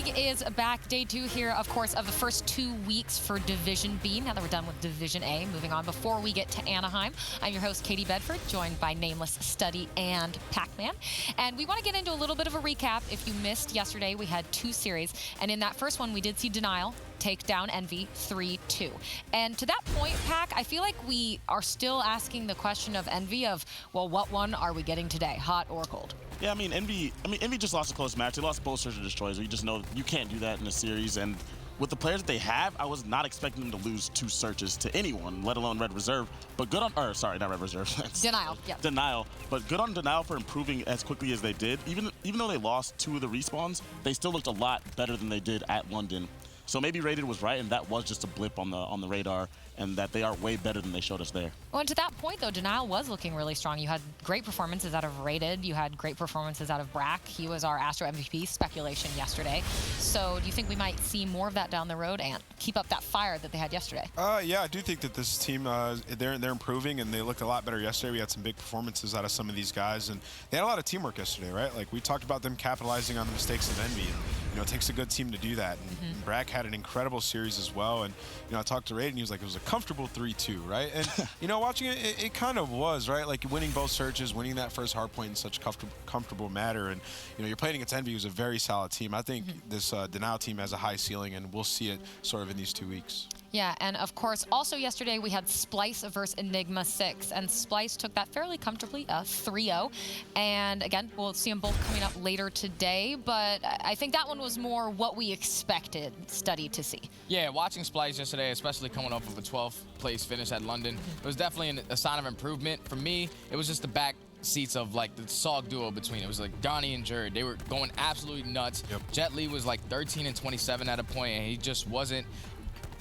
League is back. Day 2 here, of course, of the first 2 weeks for Division B. Now that we're done with Division A, moving on. Before we get to Anaheim, I'm your host, Katie Bedford, joined by Nameless, Study, and Pac-Man. And we want to get into a little bit of a recap. If you missed yesterday, we had 2 series. And in that first one, we did see Denial take down Envy 3-2. And to that point, Pac, I feel like we are still asking the question of Envy of, well, what one are we getting today, hot or cold? Yeah, Envy just lost a close match. They lost both Search and Destroys. We just know you can't do that in a series. And with the players that they have, I was not expecting them to lose 2 searches to anyone, let alone Red Reserve. But good on, or sorry, not Red Reserve. Denial, yeah. Denial. But good on Denial for improving as quickly as they did. Even though they lost 2 of the respawns, they still looked a lot better than they did at London. So maybe Rated was right, and that was just a blip on the radar, and that they are way better than they showed us there. Well, and to that point, though, Denial was looking really strong. You had great performances out of Rated. You had great performances out of Brack. He was our Astro MVP speculation yesterday. So do you think we might see more of that down the road and keep up that fire that they had yesterday? Yeah, I do think that this team, they're improving, and they looked a lot better yesterday. We had some big performances out of some of these guys, and they had a lot of teamwork yesterday, right? Like, we talked about them capitalizing on the mistakes of Envy. And, it takes a good team to do that. And Brack had an incredible series as well. And, I talked to Raiden, and he was like, it was a comfortable 3-2, right? And, watching it kind of was, right? Like, winning both searches, winning that first hardpoint in such a comfortable manner. And, you're playing against Envy, who's a very solid team. I think this Denial team has a high ceiling, and we'll see it sort of in these 2 weeks. Yeah, and of course, also yesterday we had Splice versus Enigma 6, and Splice took that fairly comfortably, 3-0. And again, we'll see them both coming up later today, but I think that one was more what we expected Study to see. Yeah, watching Splice yesterday, especially coming off of a 12th place finish at London, it was definitely a sign of improvement. For me, it was just the back seats of like the SOG duo between. It was like Donnie and Jared. They were going absolutely nuts. Yep. Jet Li was like 13 and 27 at a point, and he just wasn't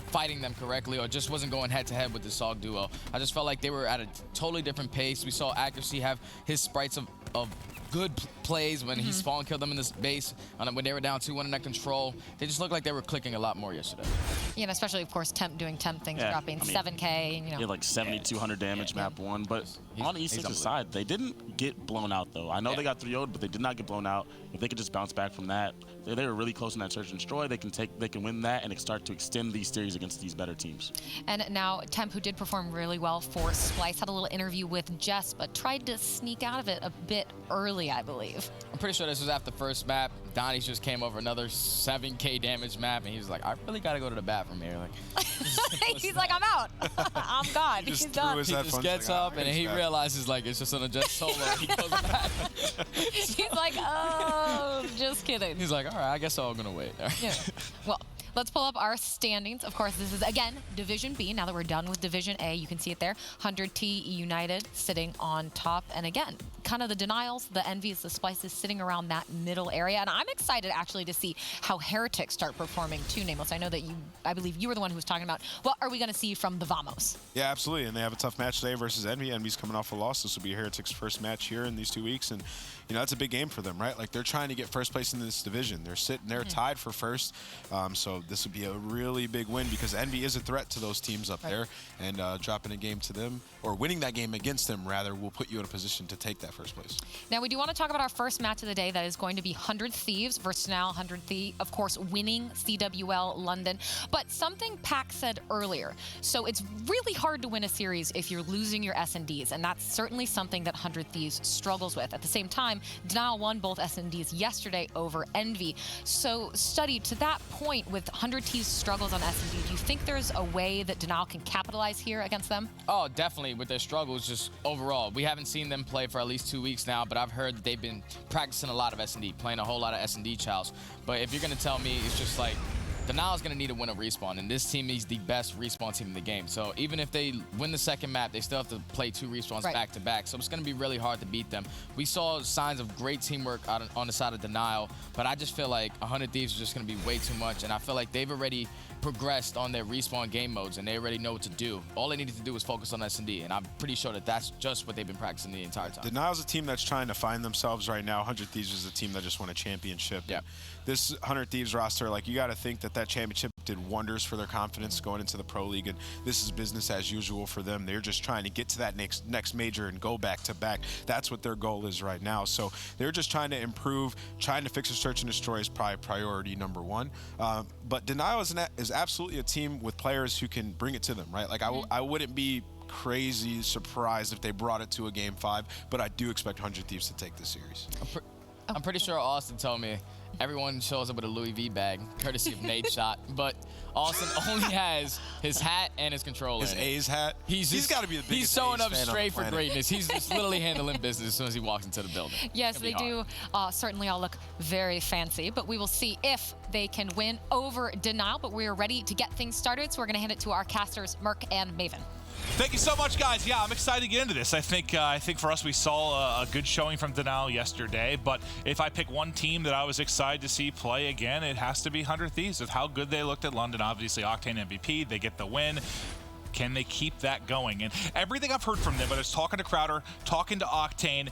fighting them correctly, or just wasn't going head-to-head with the SOG duo. I just felt like they were at a totally different pace. We saw Accuracy have his sprites of good plays when he spawn killed them in this base, when they were down 2-1 in that control. They just looked like they were clicking a lot more yesterday. Yeah, and especially, of course, Temp doing Temp things, dropping 7K. He had like 7,200 damage map 1. But on E6's side, they didn't get blown out, though. I know they got 3-0'd, but they did not get blown out. If they could just bounce back from that, they were really close in that Search and Destroy. They can win that and start to extend these series against these better teams. And now Temp, who did perform really well for Splice, had a little interview with Jess, but tried to sneak out of it a bit early, I believe. I'm pretty sure this was after the first map. Donnie just came over another 7K damage map, and he was like, I really got to go to the bathroom here. Like, he's like, I'm out. I'm gone. He's done. He just gets up, and he realizes, like, it's just on a Jess solo. He goes back. He's like, oh, just kidding. He's like, all right, I guess I'm going to wait. Yeah. Well, let's pull up our standings. Of course, this is, again, Division B. Now that we're done with Division A, you can see it there. 100T United sitting on top. And again, kind of the Denials, the Envies, the Splices sitting around that middle area. And I'm excited, actually, to see how Heretics start performing, too, Nameless. I know that I believe you were the one who was talking about, what are we going to see from the Vamos? Yeah, absolutely. And they have a tough match today versus Envy. Envy's coming off a loss. This will be Heretics' first match here in these 2 weeks. And, that's a big game for them, right? Like, they're trying to get first place in this division. They're sitting there tied for first. So this would be a really big win because Envy is a threat to those teams up there. And dropping a game to them, or winning that game against them, rather, will put you in a position to take that first place. Now, we do want to talk about our first match of the day. That is going to be 100 Thieves versus now 100 Thieves, of course, winning CWL London. But something Pac said earlier. So it's really hard to win a series if you're losing your S&Ds, and that's certainly something that 100 Thieves struggles with. At the same time, Denial won both S&Ds yesterday over Envy. So, Study, to that point, with 100 Thieves struggles on S&D, do you think there's a way that Denial can capitalize here against them? Oh, definitely, with their struggles just overall. We haven't seen them play for at least 2 weeks now, but I've heard that they've been practicing a lot of S&D, playing a whole lot of S&D chows. But if you're going to tell me, it's just like, Denial's going to need to win a respawn, and this team is the best respawn team in the game. So even if they win the second map, they still have to play 2 respawns back-to-back. So it's going to be really hard to beat them. We saw signs of great teamwork on the side of Denial, but I just feel like 100 Thieves is just going to be way too much, and I feel like they've already progressed on their respawn game modes, and they already know what to do. All they needed to do was focus on S&D, and I'm pretty sure that that's just what they've been practicing the entire time. Denial's a team that's trying to find themselves right now. 100 Thieves is a team that just won a championship. Yeah. This 100 Thieves roster, like, you got to think that with that championship did wonders for their confidence going into the Pro League, and this is business as usual for them. They're just trying to get to that next major and go back to back. That's what their goal is right now. So they're just trying to improve, trying to fix a search and destroy is probably priority number one. But Denial is absolutely a team with players who can bring it to them, right? Like I wouldn't be crazy surprised if they brought it to a Game 5, but I do expect 100 Thieves to take this series. I'm pretty sure Austin told me everyone shows up with a Louis V bag, courtesy of Nate's shot, but Austin only has his hat and his controller. His A's hat. He's got to be the biggest He's showing A's up fan straight on the for greatness. He's just literally handling business as soon as he walks into the building. Yes, they do certainly all look very fancy, but we will see if they can win over Denial. But we are ready to get things started, so we're going to hand it to our casters, Merc and Maven. Thank you so much, guys. Yeah, I'm excited to get into this. I think for us, we saw a good showing from Denial yesterday. But if I pick one team that I was excited to see play again, it has to be 100 Thieves. With how good they looked at London, obviously Octane MVP, they get the win. Can they keep that going? And everything I've heard from them, whether it's talking to Crowder, talking to Octane,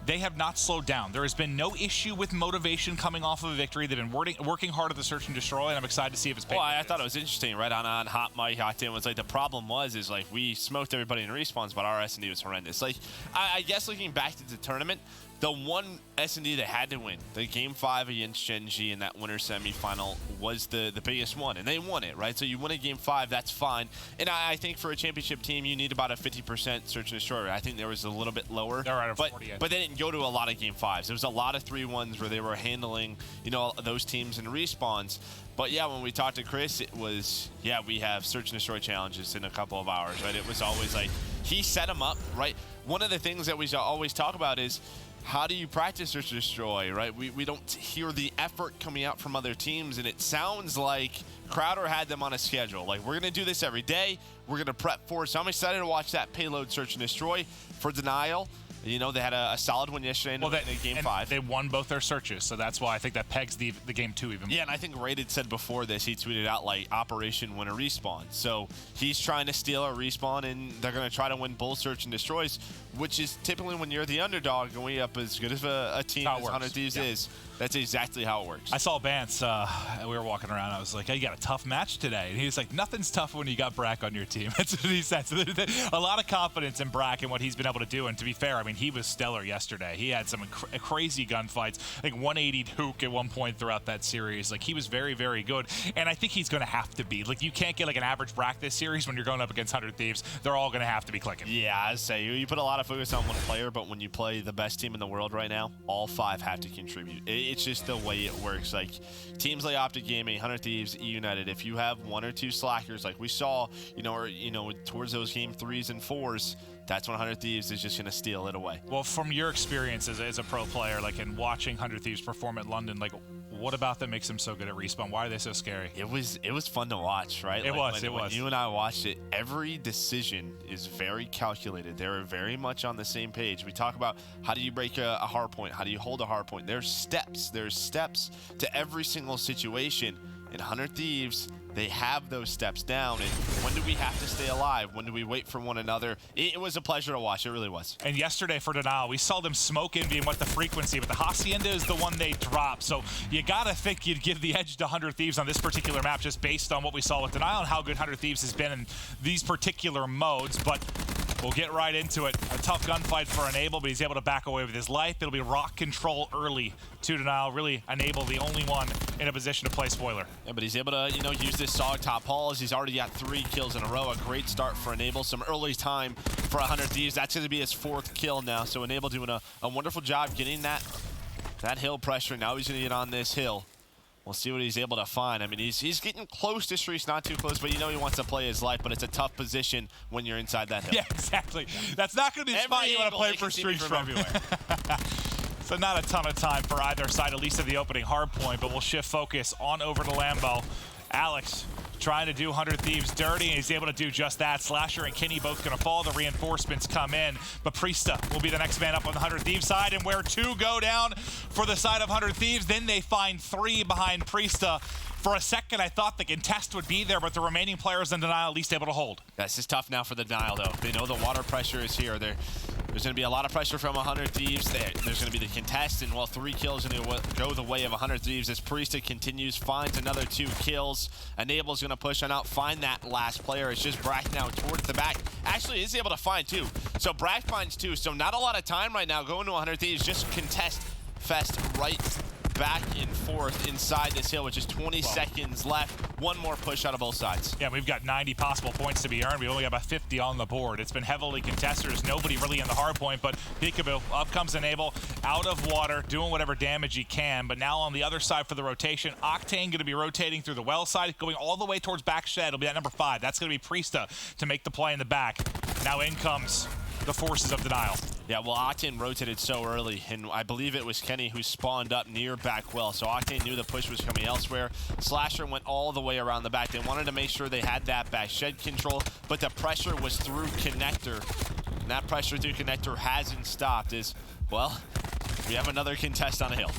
they have not slowed down. There has been no issue with motivation coming off of a victory. They've been working hard at the search and destroy, and I'm excited to see if it's paid. Well, I thought it was interesting, right? On Hot Mike, Octane was like, the problem is like we smoked everybody in respawns, but our S&D was horrendous. Like, I guess looking back to the tournament, the one S&D that had to win, the Game 5 against Genji in that winter semifinal, was the biggest one, and they won it, right? So you win a Game 5, that's fine. And I think for a championship team, you need about a 50% search and destroy rate. I think there was a little bit lower, but they didn't go to a lot of Game 5s. There was a lot of 3-1s where they were handling, you know, those teams in respawns. But yeah, when we talked to Chris, it was, yeah, we have search and destroy challenges in a couple of hours, right? It was always like, he set them up, right? One of the things that we always talk about is, how do you practice search and destroy, right? We don't hear the effort coming out from other teams, and it sounds like Crowder had them on a schedule. Like, we're going to do this every day. We're going to prep for it. So I'm excited to watch that payload search and destroy for Denial. You know, they had a solid one yesterday in Game 5. They won both their searches, so that's why I think that pegs the Game 2 even more. Yeah, and I think Rated said before this, he tweeted out, like, Operation Win a Respawn. So he's trying to steal a respawn, and they're going to try to win both search and destroys, which is typically when you're the underdog going up as good as a team as 100 Thieves is. That's exactly how it works. I saw Bance, we were walking around, I was like, hey, you got a tough match today. And he was like, nothing's tough when you got Brack on your team. That's what he said. So a lot of confidence in Brack and what he's been able to do. And to be fair, I mean, he was stellar yesterday. He had some crazy gunfights. I think 180 Hook at one point throughout that series. Like, he was very, very good. And I think he's going to have to be. Like, you can't get like an average Brack this series when you're going up against 100 Thieves. They're all going to have to be clicking. Yeah, I'd say you put a lot of focus on one player, but when you play the best team in the world right now, all 5 have to contribute. It's just the way it works. Like, teams like Optic Gaming, 100 Thieves, E United, if you have 1 or 2 slackers like we saw, towards those Game 3s and 4s, that's when 100 Thieves is just going to steal it away. Well, from your experience as a pro player, like, in watching 100 Thieves perform at London, like, what about them makes them so good at respawn? Why are they so scary? It was fun to watch, right? It was. When you and I watched it, every decision is very calculated. They're very much on the same page. We talk about how do you break a hard point? How do you hold a hard point? There's steps to every single situation. In 100 Thieves, they have those steps down. And when do we have to stay alive? When do we wait for one another? It was a pleasure to watch. It really was. And yesterday for Denial, we saw them smoke Envy and what the frequency, but the Hacienda is the one they dropped. So you got to think you'd give the edge to 100 Thieves on this particular map just based on what we saw with Denial and how good 100 Thieves has been in these particular modes. But we'll get right into it. A tough gunfight for Enable, but he's able to back away with his life. It'll be rock control early to Denial. Really, Enable, the only one in a position to play spoiler. Yeah, but he's able to, use this solid top hauls. He's already got 3 kills in a row. A great start for Enable. Some early time for 100 Thieves. That's going to be his 4th kill now. So Enable doing a wonderful job getting that hill pressure. Now he's going to get on this hill. We'll see what he's able to find. I mean, he's getting close to streets, not too close, but he wants to play his life, but it's a tough position when you're inside that hill. Yeah, exactly. That's not going to be the spot you want to play for streets from. Everywhere. So not a ton of time for either side, at least of the opening hard point, but we'll shift focus on over to Lambeau. Alex trying to do 100 Thieves dirty, and he's able to do just that. Slasher and Kinney both going to fall. The reinforcements come in, but Priesta will be the next man up on the 100 Thieves side, and where 2 go down for the side of 100 Thieves, then they find 3 behind Priesta. For a second, I thought the contest would be there, but the remaining players in Denial at least able to hold. This is tough now for the Denial, though. They know the water pressure is here. There's going to be a lot of pressure from 100 Thieves. There's going to be the contest, and 3 kills going to go the way of 100 Thieves as Priesta continues, finds another 2 kills. Enable's going to push on out, find that last player. It's just Brack now towards the back. Actually is able to find 2. So Brack finds 2. So not a lot of time right now going to 100 Thieves. Just contest fest right back and forth inside this hill with just 20 seconds left. One more push out of both sides. Yeah, we've got 90 possible points to be earned. We only got about 50 on the board. It's been heavily contested. There's nobody really in the hard point, but Peekaboo, up comes Enable, out of water, doing whatever damage he can. But now on the other side for the rotation, Octane going to be rotating through the well side, going all the way towards back shed. It'll be at number 5. That's going to be Priesta to make the play in the back. Now in comes the forces of Denial. Yeah, well, Octane rotated so early, and I believe it was Kenny who spawned up near back well, so Octane knew the push was coming elsewhere. Slasher went all the way around the back. They wanted to make sure they had that back shed control, but the pressure was through connector. And that pressure through connector hasn't stopped well, we have another contest on a hill.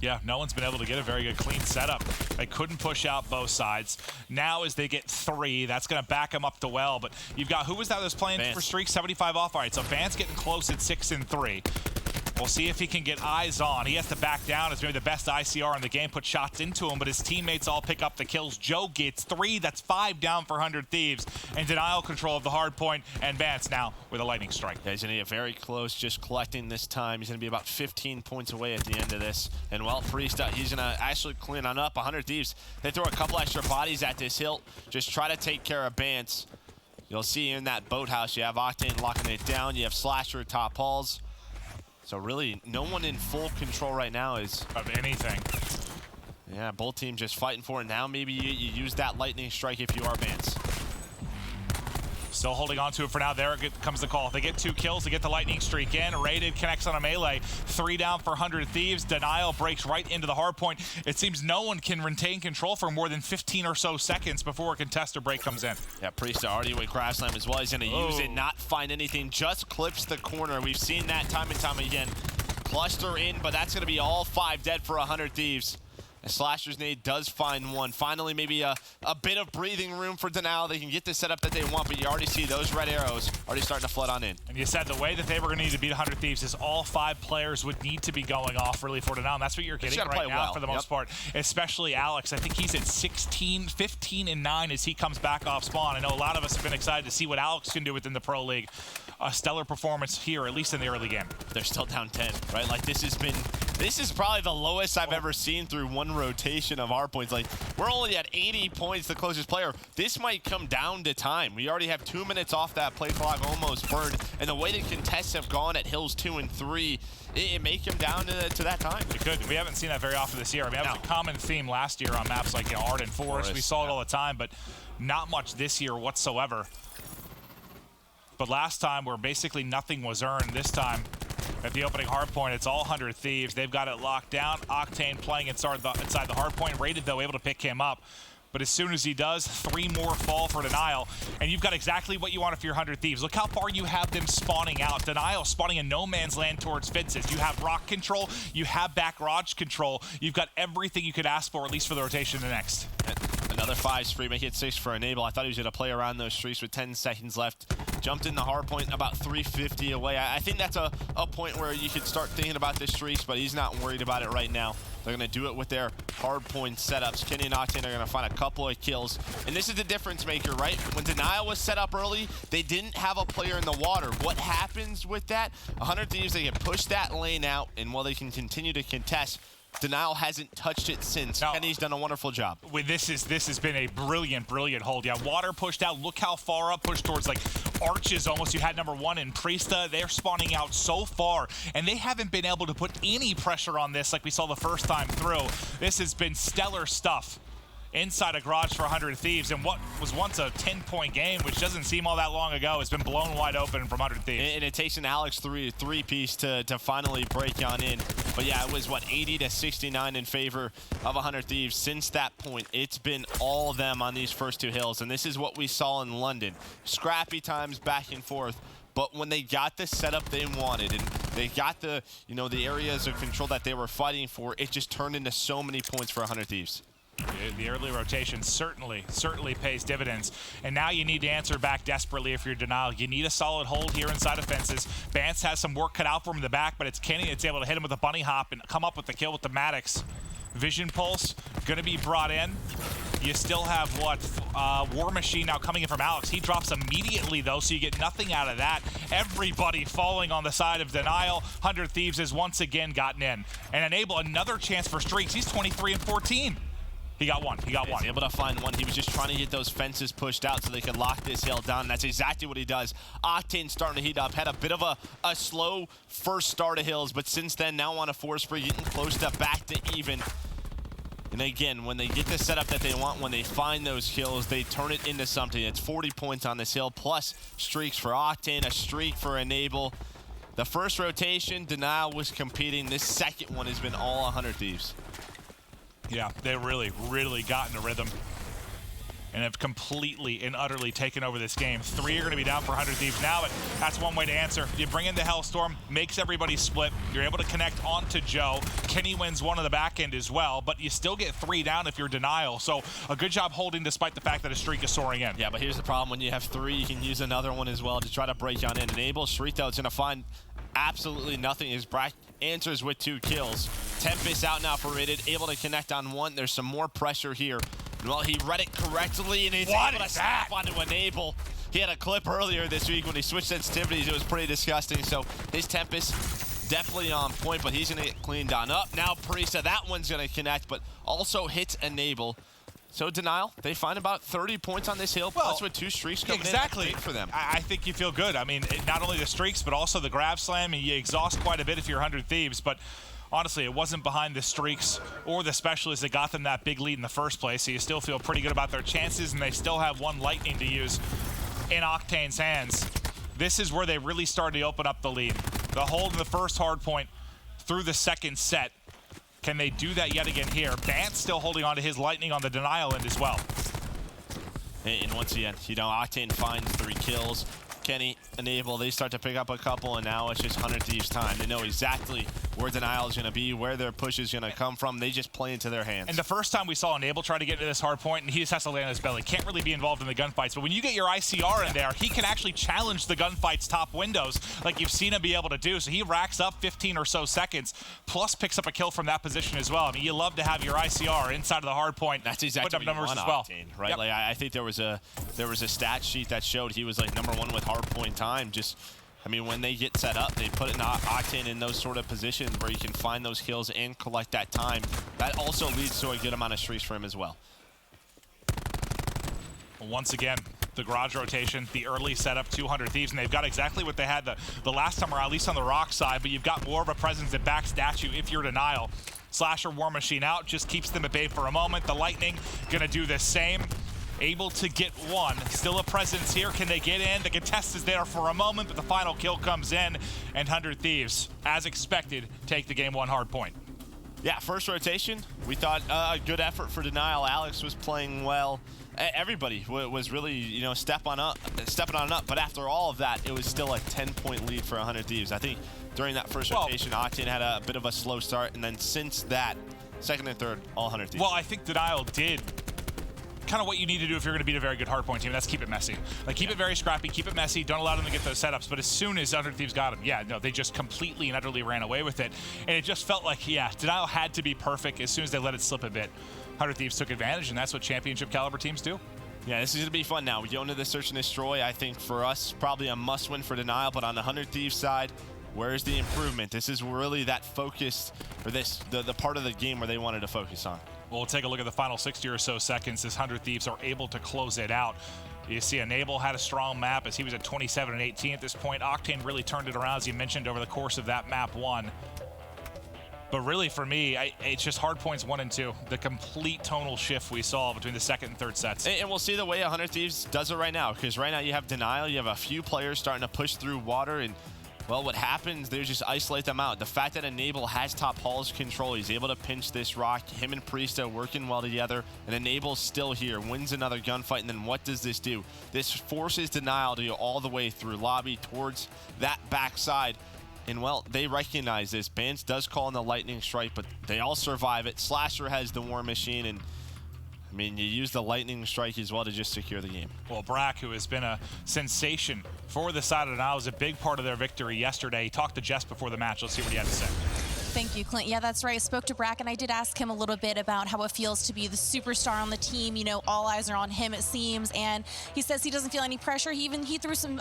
Yeah, no one's been able to get a very good clean setup. They couldn't push out both sides. Now as they get 3, that's going to back them up the well. But you've got, who was that was playing Vance. for streak? 75 off. All right, so Vance getting close at 6 and 3. We'll see if he can get eyes on. He has to back down as maybe the best ICR in the game, put shots into him, but his teammates all pick up the kills. Joe gets 3. That's 5 down for 100 Thieves. And Denial control of the hard point, and Vance now with a lightning strike. Yeah, he's going to get very close, just collecting this time. He's going to be about 15 points away at the end of this. And well, Priesta, he's going to actually clean on up. 100 Thieves, they throw a couple extra bodies at this hill. Just try to take care of Vance. You'll see in that boathouse, you have Octane locking it down. You have Slasher top halls. So really, no one in full control right now is of anything. Yeah, both teams just fighting for it. Now maybe you use that lightning strike if you are Vance. Still holding on to it for now. There comes the call. They get 2 kills. They get the lightning streak in. Rated connects on a melee. 3 down for 100 Thieves. Denial breaks right into the hard point. It seems no one can retain control for more than 15 or so seconds before a contested break comes in. Yeah, Priesta already with Crash Slam as well. He's going to use it, not find anything. Just clips the corner. We've seen that time and time again. Cluster in, but that's going to be all 5 dead for 100 Thieves. And Slasher's nade does find 1. Finally, maybe a bit of breathing room for Denial. They can get the setup that they want, but you already see those red arrows already starting to flood on in. And you said the way that they were going to need to beat 100 Thieves is all 5 players would need to be going off really for Denial. And that's what you're getting right now for the most part, especially Alex. I think he's at 16, 15, and 9 as he comes back off spawn. I know a lot of us have been excited to see what Alex can do within the Pro League. A stellar performance here, at least in the early game. They're still down 10, right? Like this is probably the lowest I've ever seen through one rotation of our points. Like we're only at 80 points, the closest player. This might come down to time. We already have 2 minutes off that play clock, almost burned. And the way the contests have gone at hills 2 and 3, it may come down to that time. It could. We haven't seen that very often this year. I mean, that was a common theme last year on maps like Arden Forest. We saw it all the time, but not much this year whatsoever. But last time, where basically nothing was earned, this time at the opening hardpoint, it's all 100 Thieves. They've got it locked down. Octane playing inside the hardpoint. Rated, though, able to pick him up. But as soon as he does, 3 more fall for Denial. And you've got exactly what you want for your 100 Thieves. Look how far you have them spawning out. Denial spawning in no man's land towards fences. You have rock control. You have back garage control. You've got everything you could ask for, at least for the rotation the next. Another 5 spree, make it 6 for Enable. I thought he was going to play around those streaks with 10 seconds left. Jumped in the hard point about 350 away. I think that's a point where you could start thinking about the streaks, but he's not worried about it right now. They're going to do it with their hard point setups. Kenny and Octane are going to find a couple of kills. And this is the difference maker, right? When Denial was set up early, they didn't have a player in the water. What happens with that? 100 Thieves, they can push that lane out, and while they can continue to contest, Denial hasn't touched it since. Now, Kenny's done a wonderful job. This has been a brilliant hold. Yeah, water pushed out. Look how far up, pushed towards like arches almost. You had number 1 in Priesta. They're spawning out so far, and they haven't been able to put any pressure on this like we saw the first time through. This has been stellar stuff inside a garage for 100 Thieves, and what was once a 10-point game, which doesn't seem all that long ago, has been blown wide open from 100 Thieves. And it takes an Alex three-piece to finally break on in. But yeah, it was, what, 80 to 69 in favor of 100 Thieves. Since that point, it's been all of them on these first 2 hills, and this is what we saw in London. Scrappy times back and forth. But when they got the setup they wanted and they got the, the areas of control that they were fighting for, it just turned into so many points for 100 Thieves. The early rotation certainly pays dividends. And now you need to answer back desperately if you're Denial. You need a solid hold here inside of fences. Bance has some work cut out for him in the back, but it's Kenny that's able to hit him with a bunny hop and come up with the kill with the Maddox. Vision Pulse going to be brought in. You still have what? War Machine now coming in from Alex. He drops immediately though, so you get nothing out of that. Everybody falling on the side of Denial. 100 Thieves has once again gotten in. And Enable another chance for streaks. He's 23 and 14. He got one. He's able to find one. He was just trying to get those fences pushed out so they could lock this hill down. And that's exactly what he does. Octane starting to heat up. Had a bit of a slow first start of hills, but since then now on a force spree, getting close to back to even. And again, when they get the setup that they want, when they find those kills, they turn it into something. It's 40 points on this hill, plus streaks for Octane, a streak for Enable. The first rotation, Denial was competing. This second one has been all 100 Thieves. Yeah, they really got in a rhythm and have completely and utterly taken over this game. 3 are going to be down for 100 Thieves now, but that's one way to answer. You bring in the Hellstorm, makes everybody split. You're able to connect onto Joe. Kenny wins one on the back end as well, but you still get 3 down if you're Denial. So a good job holding despite the fact that a streak is soaring in. Yeah, but here's the problem. When you have 3, you can use another one as well to try to break on in. Enable, streak though, it's going to find absolutely nothing. His Brack answers with 2 kills. Tempest out now for Rated, able to connect on 1. There's some more pressure here. Well, he read it correctly, and he's able to snap onto Enable. He had a clip earlier this week when he switched sensitivities. It was pretty disgusting. So his Tempest definitely on point, but he's going to get cleaned on up. Now Parisa, that one's going to connect, but also hits Enable. So Denial, they find about 30 points on this hill, plus with 2 streaks coming in for them. I think you feel good. I mean, not only the streaks, but also the grab slam, and you exhaust quite a bit if you're 100 Thieves, but honestly, it wasn't behind the streaks or the specialists that got them that big lead in the first place, so you still feel pretty good about their chances, and they still have 1 lightning to use in Octane's hands. This is where they really started to open up the lead. The hold in the first hard point through the second set. Can they do that yet again here? Bance still holding on to his lightning on the Denial end as well. And once again, you know, Octane finds 3 kills. Kenny, Enable, they start to pick up a couple, and now it's just 100 Thieves time. They know exactly where Denial is going to be, where their push is going to come from. They just play into their hands. And the first time we saw Enable try to get to this hard point, and he just has to land on his belly. Can't really be involved in the gunfights. But when you get your ICR in there, he can actually challenge the gunfight's top windows like you've seen him be able to do. So he racks up 15 or so seconds, plus picks up a kill from that position as well. I mean, you love to have your ICR inside of the hard point. That's exactly what numbers as well. Octane, right? Yep. Like I think there was a stat sheet that showed he was like #1 with hardpoint time. Just, I mean, when they get set up, they put in Octane in those sort of positions where you can find those kills and collect that time. That also leads to a good amount of streaks for him as well. Once again, the garage rotation, the early setup, 200 Thieves, and they've got exactly what they had the last time, or at least on the rock side, but you've got more of a presence that backstats you if you're Denial. Slasher War Machine out, just keeps them at bay for a moment. The Lightning gonna do the same. Able to get 1. Still a presence here. Can they get in? The contest is there for a moment, but the final kill comes in, and 100 Thieves, as expected, take the game 1 hard point. Yeah, first rotation, we thought a good effort for Denial. Alex was playing well. Everybody was really, you know, stepping on up. But after all of that, it was still a 10-point lead for 100 Thieves. I think during that first rotation, Octane had a bit of a slow start, and then since that, second and third, all 100 Thieves. Well, I think Denial did kind of what you need to do if you're going to beat a very good hardpoint team. That's keep it messy. Like, keep it very scrappy, keep it messy, don't allow them to get those setups. But as soon as 100 Thieves got them, yeah, no, they just completely and utterly ran away with it. And it just felt like, yeah, Denial had to be perfect. As soon as they let it slip a bit, 100 Thieves took advantage, and that's what championship caliber teams do. Yeah, this is going to be fun now. We go into the search and destroy. I think for us, probably a must-win for Denial, but on the 100 Thieves side, where's the improvement? This is really that focus, or the part of the game where they wanted to focus on. Well, we'll take a look at the final 60 or so seconds as 100 Thieves are able to close it out. You see Enable had a strong map as he was at 27 and 18 at this point. Octane really turned it around, as you mentioned, over the course of that map 1. But really, for me, it's just hard points 1 and 2. The complete tonal shift we saw between the second and third sets. And we'll see the way 100 Thieves does it right now, because right now you have Denial, you have a few players starting to push through water, and well, what happens, they just isolate them out. The fact that Enable has top halls control, he's able to pinch this rock. Him and Priesta working well together, and Enable's still here, wins another gunfight, and then what does this do? This forces Denial to go all the way through lobby towards that backside. And well, they recognize this. Bance does call in the lightning strike, but they all survive it. Slasher has the War Machine, and I mean, you use the lightning strike as well to just secure the game. Well, Brack, who has been a sensation for the side of Denial, was a big part of their victory yesterday. He talked to Jess before the match. Let's see what he had to say. Thank you, Clint. Yeah, that's right. I spoke to Brack, and I did ask him a little bit about how it feels to be the superstar on the team. You know, all eyes are on him, it seems, and he says he doesn't feel any pressure. He threw some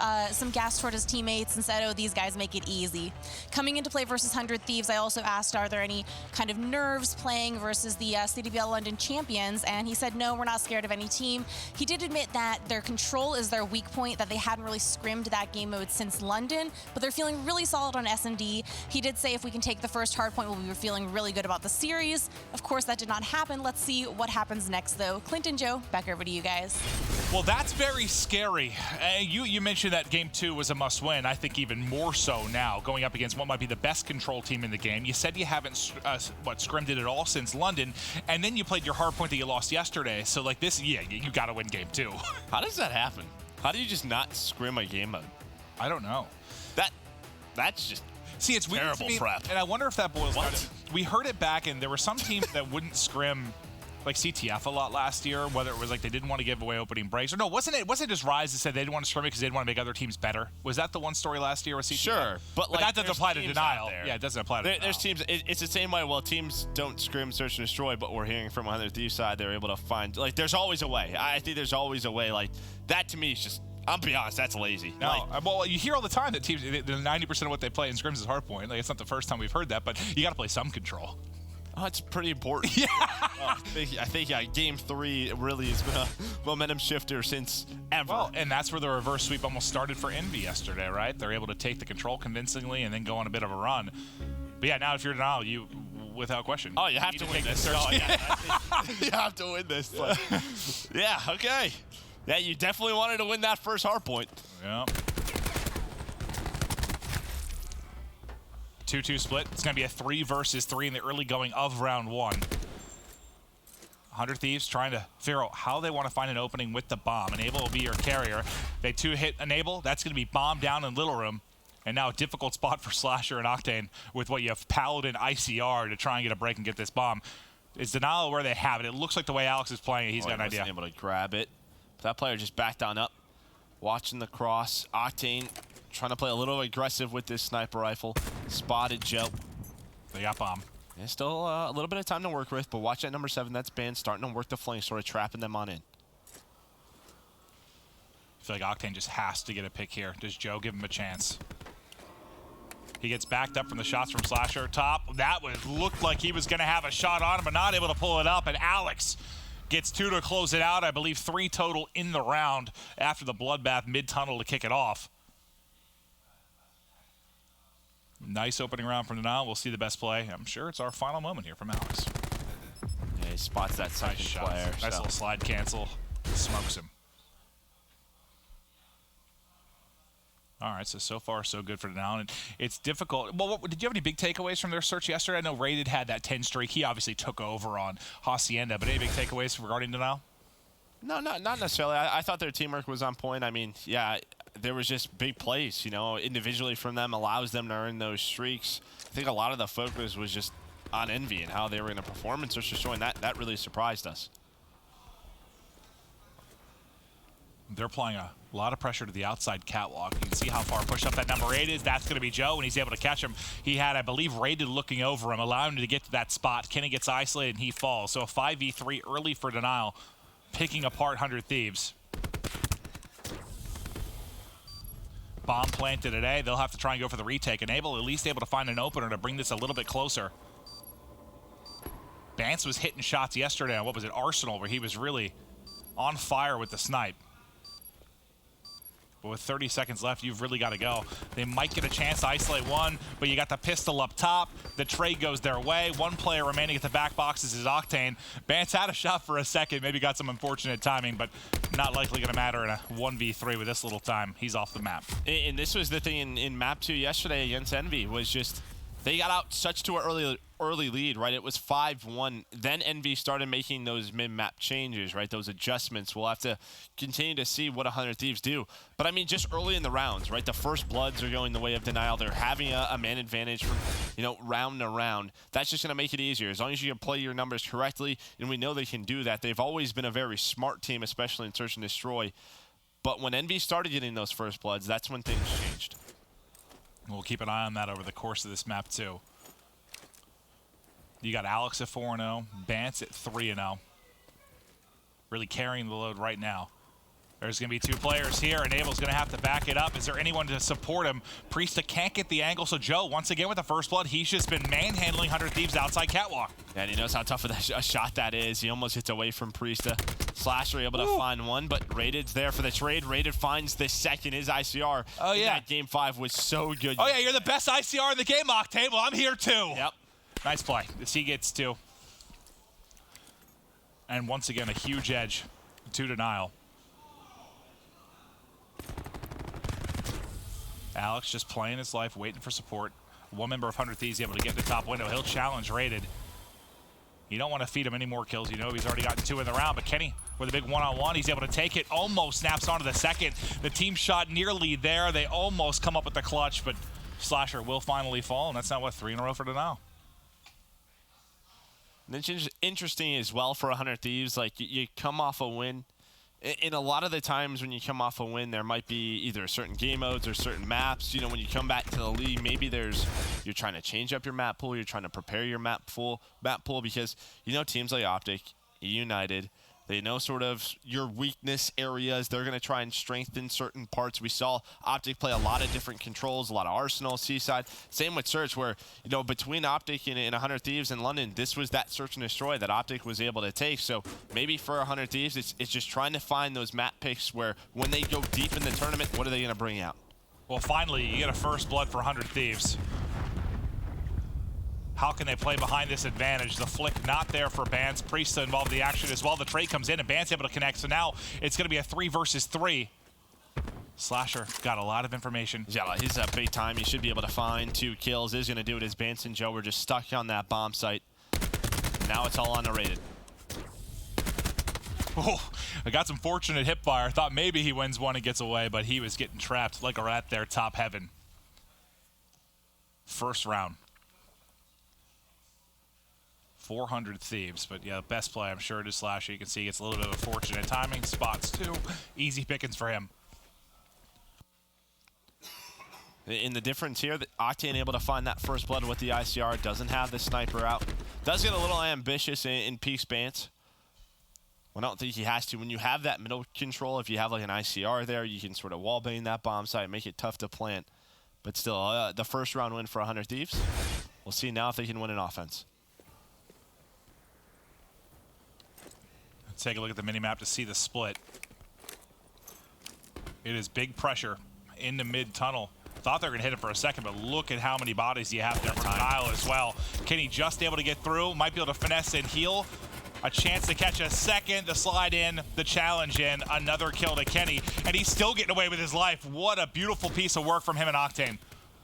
gas toward his teammates and said, oh, these guys make it easy. Coming into play versus 100 Thieves, I also asked, are there any kind of nerves playing versus the CWL London champions? And he said, no, we're not scared of any team. He did admit that their control is their weak point, that they hadn't really scrimmed that game mode since London, but they're feeling really solid on S&D. He did say if we can take the first Hardpoint, we were feeling really good about the series. Of course, that did not happen. Let's see what happens next, though. Clint and Joe, back over to you guys. Well, that's very scary. You mentioned that game 2 was a must-win. I think even more so now, going up against what might be the best control team in the game. You said you haven't, scrimmed it at all since London, and then you played your Hardpoint that you lost yesterday. So, like this, yeah, you got to win game 2. How does that happen? How do you just not scrim a game mode? I don't know. That's just... See, it's weird terrible to me, prep. and I wonder if that boils down to, we heard it back, and there were some teams that wouldn't scrim like CTF a lot last year, whether it was like they didn't want to give away opening breaks, or no, wasn't it just Rise that said they didn't want to scrim it because they didn't want to make other teams better? Was that the one story last year with CTF? Sure, but like, that doesn't apply to Denial. Yeah, it doesn't apply to Denial. There's teams, it's the same way, well, teams don't scrim, search, and destroy, but we're hearing from 100 Thieves side, they're able to find, like, there's always a way. I think there's always a way. Like, that to me is just, I'll be honest, that's lazy. No, well, you hear all the time that teams, 90% of what they play in scrims is Hardpoint. Like, it's not the first time we've heard that, but you got to play some control. Oh, it's pretty important. Yeah. I think game 3 really has been a momentum shifter since ever. Well, and that's where the reverse sweep almost started for Envy yesterday, right? They're able to take the control convincingly and then go on a bit of a run. But yeah, now if you're Denial, you, without question. Oh, you have to win this. Oh, yeah, you have to win this. But, yeah, okay. Yeah, you definitely wanted to win that first Hardpoint. Yeah. 2-2 split. It's going to be a 3 versus 3 in the early going of round 1. 100 Thieves trying to figure out how they want to find an opening with the bomb. Enable will be your carrier. They 2-hit Enable. That's going to be bomb down in Little Room. And now a difficult spot for Slasher and Octane with what you have Paladin ICR to try and get a break and get this bomb. Is Denial where they have it? It looks like the way Alex is playing it, he's got an idea. Able to grab it. That player just backed on up, watching the cross. Octane trying to play a little aggressive with this sniper rifle. Spotted Joe. They got bomb. Yeah, still a little bit of time to work with, but watch that number 7. That's banned, starting to work the flank, sort of trapping them on in. I feel like Octane just has to get a pick here. Does Joe give him a chance? He gets backed up from the shots from Slasher. Top. That looked like he was going to have a shot on him, but not able to pull it up. And Alex gets 2 to close it out. I believe 3 total in the round after the bloodbath mid-tunnel to kick it off. Nice opening round from Denial. We'll see the best play. I'm sure it's our final moment here from Alex. Yeah, he spots that second player. Nice little slide cancel. Smokes him. All right, so far so good for Denial. And it's difficult. Well, did you have any big takeaways from their search yesterday? I know Rated had that 10 streak. He obviously took over on Hacienda, but any big takeaways regarding Denial? No, not necessarily. I thought their teamwork was on point. I mean, yeah, there was just big plays, you know, individually from them, allows them to earn those streaks. I think a lot of the focus was just on Envy and how they were going to perform in search and destroy, and that really surprised us. They're applying a lot of pressure to the outside catwalk. You can see how far pushed up that number 8 is. That's going to be Joe, and he's able to catch him. He had, I believe, Rated looking over him, allowing him to get to that spot. Kenny gets isolated, and he falls. So a 5v3 early for Denial, picking apart 100 Thieves. Bomb planted today. They'll have to try and go for the retake. Enable at least able to find an opener to bring this a little bit closer. Bance was hitting shots yesterday on, what was it, Arsenal, where he was really on fire with the snipe. But with 30 seconds left, you've really got to go. They might get a chance to isolate one, but you got the pistol up top. The trade goes their way. One player remaining at the back boxes is Octane. Bance had a shot for a second, maybe got some unfortunate timing, but not likely going to matter in a 1v3 with this little time. He's off the map. And this was the thing in map 2 yesterday against Envy, was just they got out such to an early lead, right? It was 5-1. Then Envy started making those mid-map changes, right? Those adjustments. We'll have to continue to see what 100 Thieves do. But I mean, just early in the rounds, right? The first bloods are going the way of Denial. They're having a man advantage from, round to round. That's just going to make it easier. As long as you can play your numbers correctly, and we know they can do that. They've always been a very smart team, especially in Search and Destroy. But when Envy started getting those first bloods, that's when things changed. We'll keep an eye on that over the course of this map, too. You got Alex at 4-0, Bance at 3-0. Really carrying the load right now. There's going to be 2 players here. Enable's going to have to back it up. Is there anyone to support him? Priesta can't get the angle, so Joe, once again with the first blood, he's just been manhandling 100 Thieves outside catwalk. Yeah, and he knows how tough of a shot that is. He almost gets away from Priesta. Slasher able to find one, but Raided's there for the trade. Raided finds the second. His ICR in that Game 5 was so good. Oh, yeah, you're the best ICR in the game, Octane. Well, I'm here, too. Yep. Nice play. He gets 2. And once again, a huge edge to Denial. Alex just playing his life, waiting for support. One member of 100 Thieves able to get the top window. He'll challenge Raided. You don't want to feed him any more kills. You know he's already gotten 2 in the round, but Kenny with a big one-on-one, he's able to take it. Almost snaps onto the second. The team shot nearly there. They almost come up with the clutch, but Slasher will finally fall, and that's not, 3 in a row for Denial. And it's interesting as well for 100 Thieves. Like, you come off a win. And a lot of the times when you come off a win, there might be either certain game modes or certain maps. When you come back to the league, maybe you're trying to change up your map pool. You're trying to prepare your map pool because, teams like Optic, United, they know sort of your weakness areas. They're going to try and strengthen certain parts. We saw Optic play a lot of different controls, a lot of Arsenal, Seaside. Same with Search where, between Optic and 100 Thieves in London, this was that Search and Destroy that Optic was able to take. So maybe for 100 Thieves, it's just trying to find those map picks where when they go deep in the tournament, what are they going to bring out? Well, finally, you get a first blood for 100 Thieves. How can they play behind this advantage? The flick not there for Bance. Priesta involved in the action as well. The trade comes in and Bance able to connect. So now it's going to be a 3 versus 3. Slasher got a lot of information. Yeah, he's big time. He should be able to find 2 kills. Is going to do it as Bance and Joe were just stuck on that bomb site. Now it's all on the Raided. Oh, I got some fortunate hip fire. Thought maybe he wins one and gets away, but he was getting trapped like a rat there, top heaven. First round. 400 Thieves, but yeah, best play, I'm sure, to Slasher. You can see he gets a little bit of fortunate timing. Spots, too. Easy pickings for him. In the difference here, that Octane able to find that first blood with the ICR, doesn't have the sniper out. Does get a little ambitious in Peak's Bance. Well, I don't think he has to. When you have that middle control, if you have like an ICR there, you can sort of wallbang that bomb site, make it tough to plant. But still, the first round win for 100 Thieves. We'll see now if they can win an offense. Let's take a look at the minimap to see the split. It is big pressure in the mid-tunnel. Thought they were going to hit it for a second, but look at how many bodies you have there for Denial as well. Kenny just able to get through. Might be able to finesse and heal. A chance to catch a second, the slide in, the challenge in. Another kill to Kenny, and he's still getting away with his life. What a beautiful piece of work from him and Octane.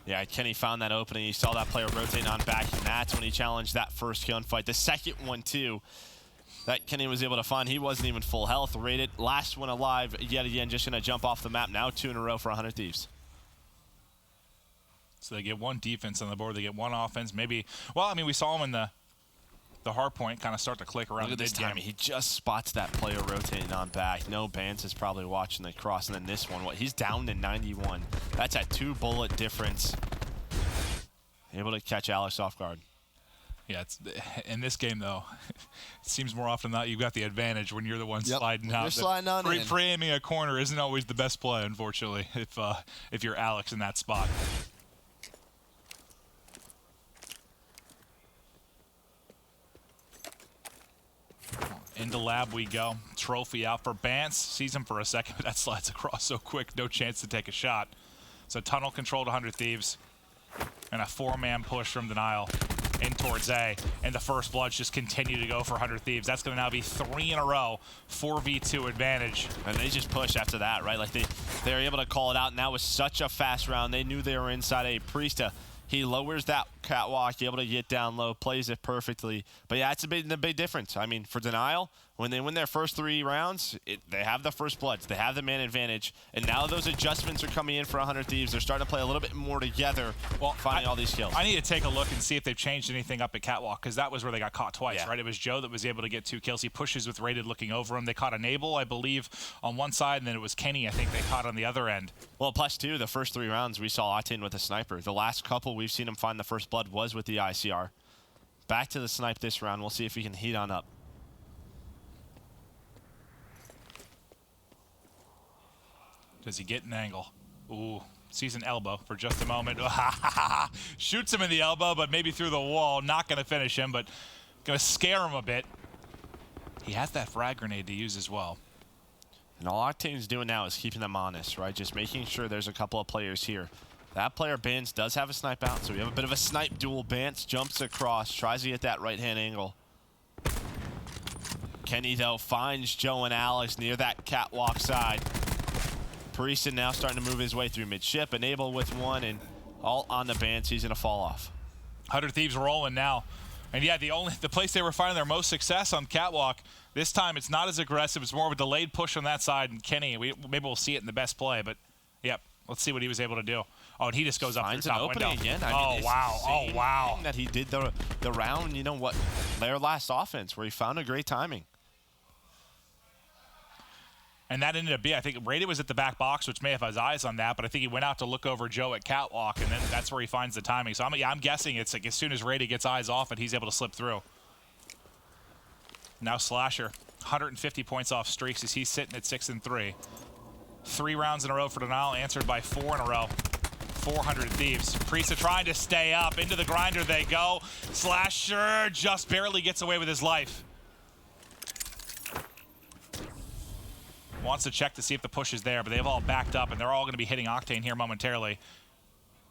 Yeah, Kenny found that opening. He saw that player rotate on back, and that's when he challenged that first kill and fight. The second one, too, that Kenny was able to find. He wasn't even full health. Rated last one alive yet again, just going to jump off the map. Now 2 in a row for 100 Thieves. So they get 1 defense on the board. They get 1 offense. Maybe, well, I mean, we saw him in the hardpoint kind of start to click around. Look at this timing. He just spots that player rotating on back. No, Bance is probably watching the cross. And then this one, he's down to 91. That's a 2-bullet difference. Able to catch Alex off guard. Yeah, it's, in this game, though, it seems more often than not you've got the advantage when you're the one sliding out. You're sliding on in. Pre-aiming a corner isn't always the best play, unfortunately, if you're Alex in that spot. Into lab we go. Trophy out for Bance. Sees him for a second, but that slides across so quick, no chance to take a shot. So tunnel control to 100 Thieves. And a 4-man push from Denial in towards A. And the first bloods just continue to go for 100 Thieves. That's going to now be 3 in a row, 4v2 advantage. And they just push after that, right? Like they were able to call it out, and that was such a fast round. They knew they were inside a Priesta. He lowers that catwalk, able to get down low, plays it perfectly. But yeah, it's the big difference. I mean, for Denial, when they win their first 3 rounds, they have the first bloods, they have the man advantage, and now those adjustments are coming in for 100 Thieves. They're starting to play a little bit more together, finding all these kills. I need to take a look and see if they've changed anything up at catwalk, because that was where they got caught twice, right? It was Joe that was able to get 2 kills. He pushes with Rated looking over him. They caught Enable, I believe, on one side, and then it was Kenny, I think, they caught on the other end. Well, plus 2, the first 3 rounds we saw Octane with a sniper. The last couple we've seen him find the first blood was with the ICR. Back to the snipe this round. We'll see if he can heat on up. Does he get an angle? Ooh, sees an elbow for just a moment. Shoots him in the elbow, but maybe through the wall. Not going to finish him, but going to scare him a bit. He has that frag grenade to use as well. And all Octane's doing now is keeping them honest, right? Just making sure there's a couple of players here. That player, Bance, does have a snipe out, so we have a bit of a snipe duel. Bance jumps across, tries to get that right-hand angle. Kenny, though, finds Joe and Alex near that catwalk side. Parisa now starting to move his way through midship. Enable with 1, and all on the Bance. He's going to fall off. 100 Thieves rolling now. And yeah, the place they were finding their most success on catwalk, this time it's not as aggressive. It's more of a delayed push on that side. And Kenny, maybe we'll see it in the best play, but yep, let's see what he was able to do. Oh, and he just goes up to the top window. Again. I mean, wow. Oh, wow. That he did the round, you know what, their last offense, where he found a great timing. And that ended up being, I think Rated was at the back box, which may have his eyes on that, but I think he went out to look over Joe at catwalk, and then that's where he finds the timing. So I'm guessing it's like as soon as Rated gets eyes off it, he's able to slip through. Now Slasher, 150 points off streaks as he's sitting at 6-3. 3 rounds in a row for Denial, answered by 4 in a row. 400 Thieves. Parisa trying to stay up. Into the grinder they go. Slasher just barely gets away with his life. Wants to check to see if the push is there, but they've all backed up, and they're all going to be hitting Octane here momentarily.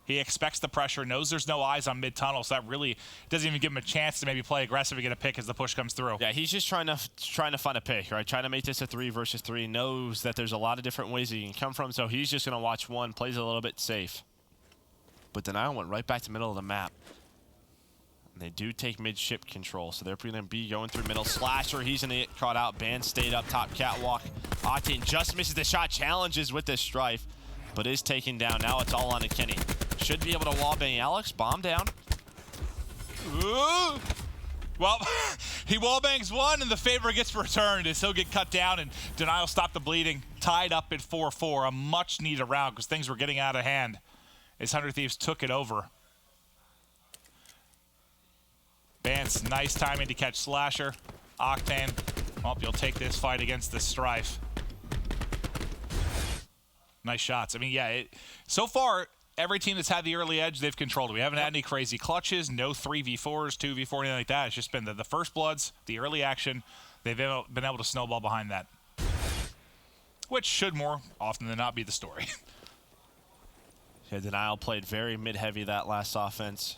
He expects the pressure, knows there's no eyes on mid-tunnel, so that really doesn't even give him a chance to maybe play aggressive and get a pick as the push comes through. Yeah, he's just trying to find a pick, right? Trying to make this a 3 versus 3. Knows that there's a lot of different ways he can come from, so he's just going to watch one, plays a little bit safe. But Denial went right back to middle of the map. And they do take midship control, so they're going to be going through middle. Slasher, he's going to get caught out. Band stayed up top catwalk. Octane just misses the shot, challenges with this strife, but is taken down. Now it's all on to Kenny. Should be able to wallbang Alex. Bomb down. Ooh. Well, he wallbangs 1, and the favor gets returned as he'll get cut down, and Denial stopped the bleeding. Tied up at 4-4, a much-needed round because things were getting out of hand as 100 Thieves took it over. Bance, nice timing to catch Slasher. Octane, well, you'll take this fight against the Strife. Nice shots. I mean, yeah, so far, every team that's had the early edge, they've controlled it. We haven't had any crazy clutches, no 3v4s, 2v4, anything like that. It's just been the first bloods, the early action. They've been able to snowball behind that, which should more often than not be the story. Yeah, Denial played very mid-heavy that last offense.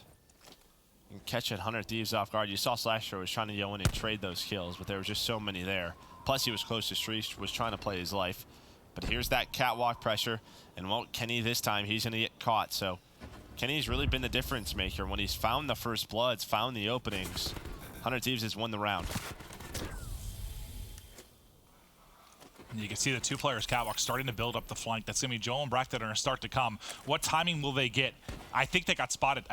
And catching 100 Thieves off guard. You saw Slasher was trying to go in and trade those kills, but there was just so many there. Plus, he was close to streaks, was trying to play his life. But here's that catwalk pressure. And, well, Kenny this time, he's going to get caught. So Kenny's really been the difference maker when he's found the first bloods, found the openings. 100 Thieves has won the round. You can see the 2 players catwalk starting to build up the flank. That's going to be Joel and Brack that are going to start to come. What timing will they get? I think they got spotted.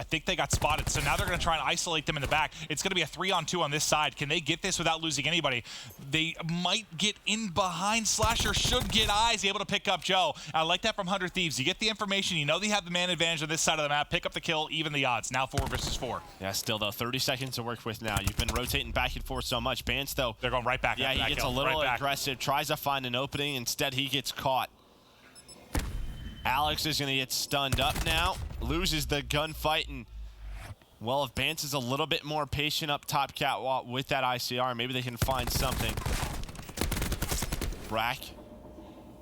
So now they're going to try and isolate them in the back. It's going to be a 3-on-2 on this side. Can they get this without losing anybody? They might get in behind. Slasher should get eyes, able to pick up Joe. I like that from 100 Thieves. You get the information. You know they have the man advantage on this side of the map. Pick up the kill, even the odds. Now 4 versus 4. Yeah, still, though, 30 seconds to work with now. You've been rotating back and forth so much. Bance, though. They're going right back. Yeah, he gets a little aggressive, tries to find an opening. Instead, he gets caught. Alex is going to get stunned up now. Loses the gunfight. And, well, if Bance is a little bit more patient up top catwalk with that ICR, maybe they can find something. Brack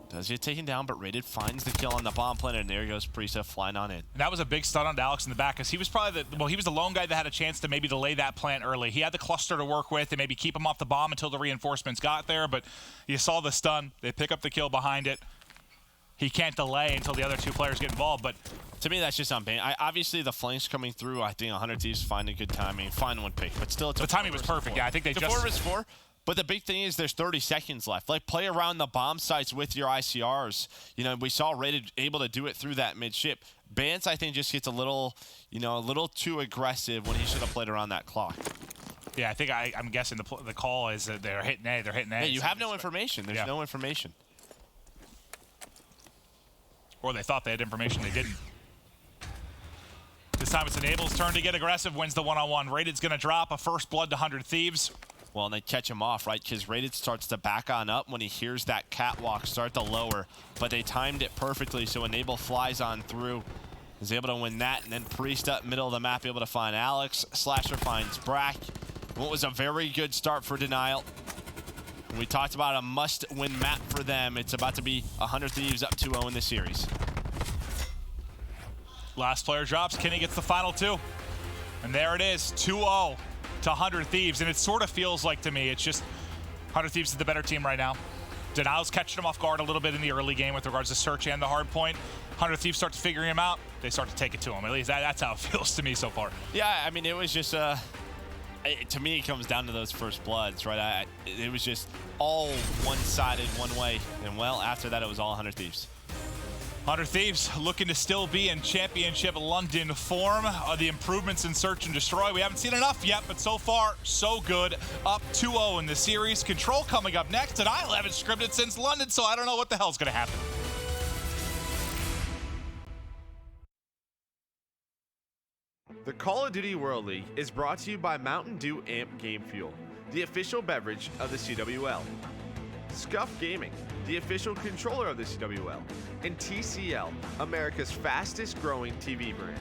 does get taken down, but Rated finds the kill on the bomb planet, and there goes Parisa flying on in. And that was a big stun on Alex in the back because he was probably he was the lone guy that had a chance to maybe delay that plant early. He had the cluster to work with and maybe keep him off the bomb until the reinforcements got there, but you saw the stun. They pick up the kill behind it. he can't delay until the other two players get involved. But to me, that's just on Bane. Obviously, the flanks coming through, I think 100 Thieves find a good timing, find one pick. But still, it's the timing was perfect. Yeah, I think they just... 4-4. But the big thing is there's 30 seconds left. Like, play around the bomb sites with your ICRs. You know, we saw Rated able to do it through that midship. Bance, I think, just gets a little too aggressive when he should have played around that clock. Yeah, I think I'm guessing the call is that they're hitting A. They're hitting A. Yeah, you have no information. There's no information. Or they thought they had information. They didn't. This time it's Enable's turn to get aggressive. Wins the one-on-one. Rated's going to drop a first blood to 100 Thieves. Well, and they catch him off, right? Because Rated starts to back on up when he hears that catwalk start to lower. But they timed it perfectly, so Enable flies on through. Is able to win that, and then Priest up middle of the map, able to find Alex. Slasher finds Brack. What was a very good start for Denial. We talked about a must-win map for them. It's about to be 100 Thieves up 2-0 in this series. Last player drops. Kenny gets the final two. And there it is, 2-0 to 100 Thieves. And it sort of feels like, to me, it's just 100 Thieves is the better team right now. Denial's catching them off guard a little bit in the early game with regards to Search and the Hardpoint. 100 Thieves start to figure him out. They start to take it to him. At least that's how it feels to me so far. Yeah, I mean, it was just... to me, it comes down to those first bloods, right? It was just all one-sided, one way. And, well, after that, it was all 100 Thieves. 100 Thieves looking to still be in Championship London form. The improvements in Search and Destroy, we haven't seen enough yet, but so far, so good. Up 2-0 in the series. Control coming up next, and I haven't scripted since London, so I don't know what the hell's going to happen. The Call of Duty World League is brought to you by Mountain Dew Amp Game Fuel, the official beverage of the CWL. Scuff Gaming, the official controller of the CWL. And TCL, America's fastest growing TV brand.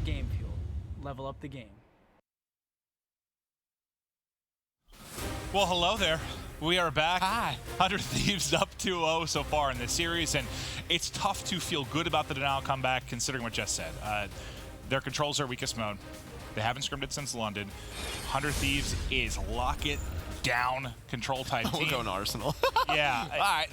Game Fuel. Level up the game. Well, hello there. We are back. Hi. 100 Thieves up 2-0 so far in this series, and it's tough to feel good about the denial comeback considering what Jess said. Their controls are weakest mode. They haven't scrimmaged since London. 100 Thieves is lock it down control type team. We're going to Arsenal. Yeah. All right.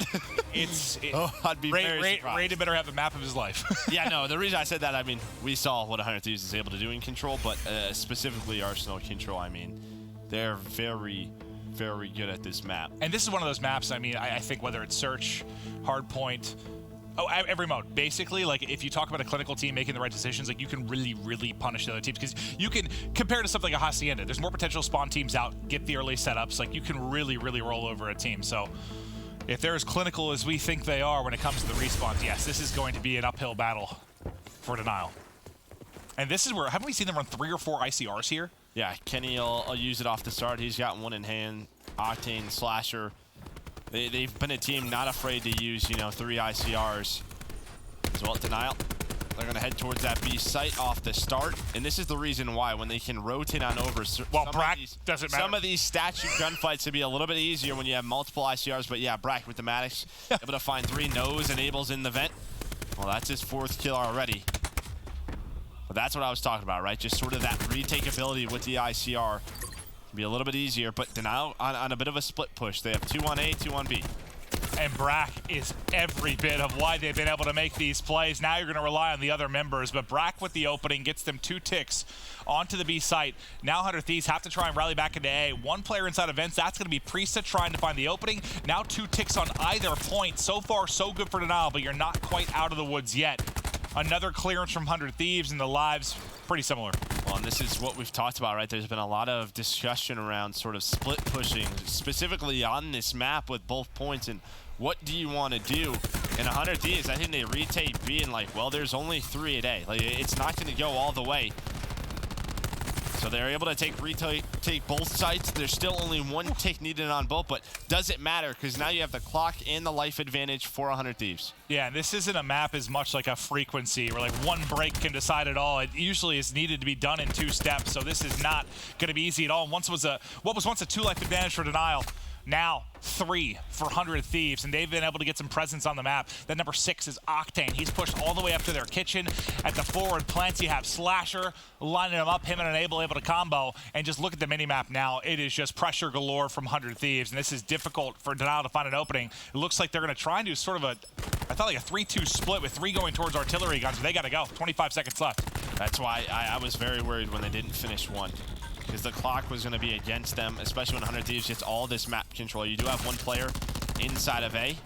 I'd be very surprised. Ray better have a map of his life. Yeah, no, the reason I said that, I mean, we saw what 100 Thieves is able to do in control, but specifically Arsenal control, I mean, they're very good at this map. And this is one of those maps, I mean, I think whether it's Search, Hardpoint, every mode. Basically, like, if you talk about a clinical team making the right decisions, like, you can really punish the other teams, because you can compare to something like a Hacienda. There's more potential spawn teams out, get the early setups. Like, you can really roll over a team. So if they're as clinical as we think they are when it comes to the respawns, yes, this is going to be an uphill battle for denial. And this is where, haven't we seen them run 3 or 4 ICRs here? Yeah, Kenny will use it off the start. He's got one in hand. Octane, Slasher. They've been a team not afraid to use, you know, 3 ICRs. As well, denial. They're going to head towards that B site off the start. And this is the reason why, when they can rotate on over. Well, Brack doesn't matter. Some of these statue gunfights would be a little bit easier when you have multiple ICRs. But yeah, Brack with the Maddox, able to find 3 nose, enables in the vent. Well, that's his 4th kill already. But that's what I was talking about, right? Just sort of that retake ability with the ICR. Be a little bit easier, but denial on a bit of a split push. They have 2 on A, 2 on B. And Brack is every bit of why they've been able to make these plays. Now you're going to rely on the other members, but Brack with the opening gets them 2 ticks onto the B site. Now 100 Thieves have to try and rally back into A. 1 player inside events, that's going to be Priesta trying to find the opening. Now 2 ticks on either point. So far, so good for denial, but you're not quite out of the woods yet. Another clearance from 100 Thieves, and the lives pretty similar. Well, and this is what we've talked about, right? There's been a lot of discussion around sort of split pushing, specifically on this map with both points, and what do you want to do? And 100 Thieves, I think they retake being like, well, there's only 3 a day. Like, it's not going to go all the way. So they're able to take both sites. There's still only 1 tick needed on both, but does it matter? Because now you have the clock and the life advantage for 100 Thieves. Yeah, and this isn't a map as much like a frequency where like 1 break can decide it all. It usually is needed to be done in 2 steps, so this is not going to be easy at all. What was once a 2 life advantage for denial, now 3 for 100 Thieves, and they've been able to get some presence on the map. That number 6 is Octane. He's pushed all the way up to their kitchen. At the forward plants, you have Slasher lining them up, him and Enable able to combo, and just look at the minimap now. It is just pressure galore from 100 Thieves, and this is difficult for denial to find an opening. It looks like they're going to try and do sort of a, I thought like a 3-2 split with 3 going towards artillery guns, but they got to go. 25 seconds left. That's why I was very worried when they didn't finish 1. Because the clock was going to be against them, especially when 100 Thieves gets all this map control. You do have 1 player inside of A.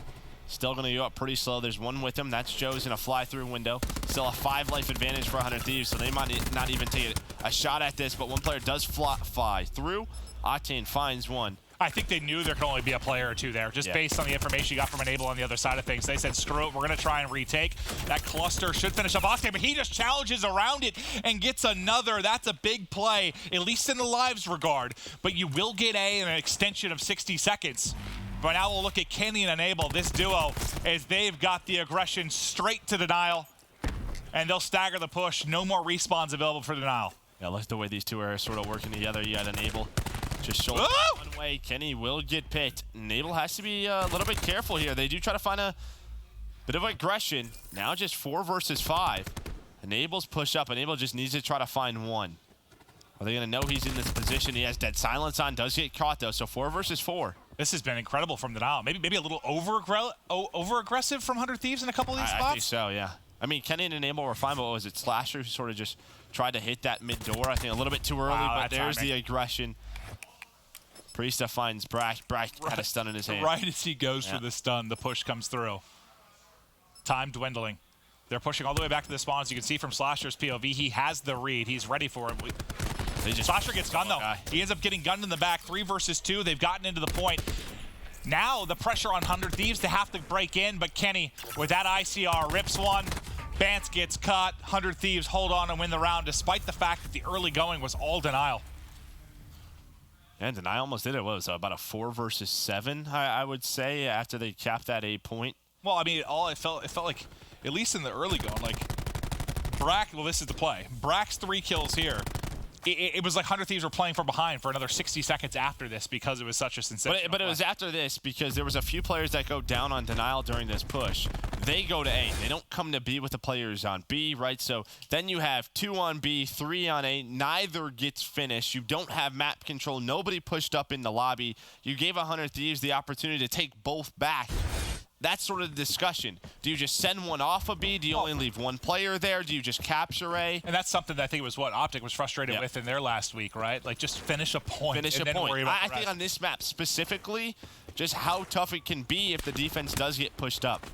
Still going to go up pretty slow. There's 1 with him. That's Joe's in a fly-through window. Still a 5 life advantage for 100 Thieves, so they might not even take a shot at this, but 1 player does fly through. Octane finds 1. I think they knew there could only be a player or 2 there, just based on the information you got from Enable on the other side of things. They said, screw it, we're going to try and retake. That cluster should finish up Octane, but he just challenges around it and gets another. That's a big play, at least in the lives regard. But you will get A in an extension of 60 seconds. But now we'll look at Kenny and Enable, this duo, as they've got the aggression straight to denial. And they'll stagger the push. No more respawns available for denial. Yeah, look at the way these 2 are sort of working together. You had Enable just shoulder 1 way. Kenny will get picked. Enable has to be a little bit careful here. They do try to find a bit of aggression. Now just 4 versus 5. Enable's push up. Enable just needs to try to find 1. Are they going to know he's in this position? He has dead silence on. Does get caught, though. So 4 versus 4. This has been incredible from denial. Maybe a little over-aggressive from 100 Thieves in a couple of these spots? I think so, yeah. I mean, Kenny and Enable were fine, but what was it? Slasher who sort of just tried to hit that mid-door. I think a little bit too early, but there's the aggression. Priesta finds Brack. Brack had a stun in his hand. Right as he goes for the stun, the push comes through. Time dwindling. They're pushing all the way back to the spawn. As you can see from Slasher's POV, he has the read. He's ready for it. Slasher gets gunned, though. He ends up getting gunned in the back. 3 versus 2. They've gotten into the point. Now the pressure on 100 Thieves to have to break in, but Kenny, with that ICR, rips 1. Bance gets cut. 100 Thieves hold on and win the round, despite the fact that the early going was all denial. And denial almost did it. What was it, about a 4 versus 7, I would say, after they capped that 8 point. Well, I mean, it felt like, at least in the early going, like Brack, well, this is the play. Brack's 3 kills here. It was like 100 Thieves were playing from behind for another 60 seconds after this because it was such a sensational But it was after this because there was a few players that go down on denial during this push. They go to A. They don't come to B with the players on B, right? So then you have 2 on B, 3 on A. Neither gets finished. You don't have map control. Nobody pushed up in the lobby. You gave 100 Thieves the opportunity to take both back. That's sort of the discussion. Do you just send one off of B? Do you only leave one player there? Do you just capture A? And that's something that I think was what Optic was frustrated with in their last week, right? Like, just finish a point. Finish and a then point. worry about I the think rest. on this map specifically, just how tough it can be if the defense does get pushed up.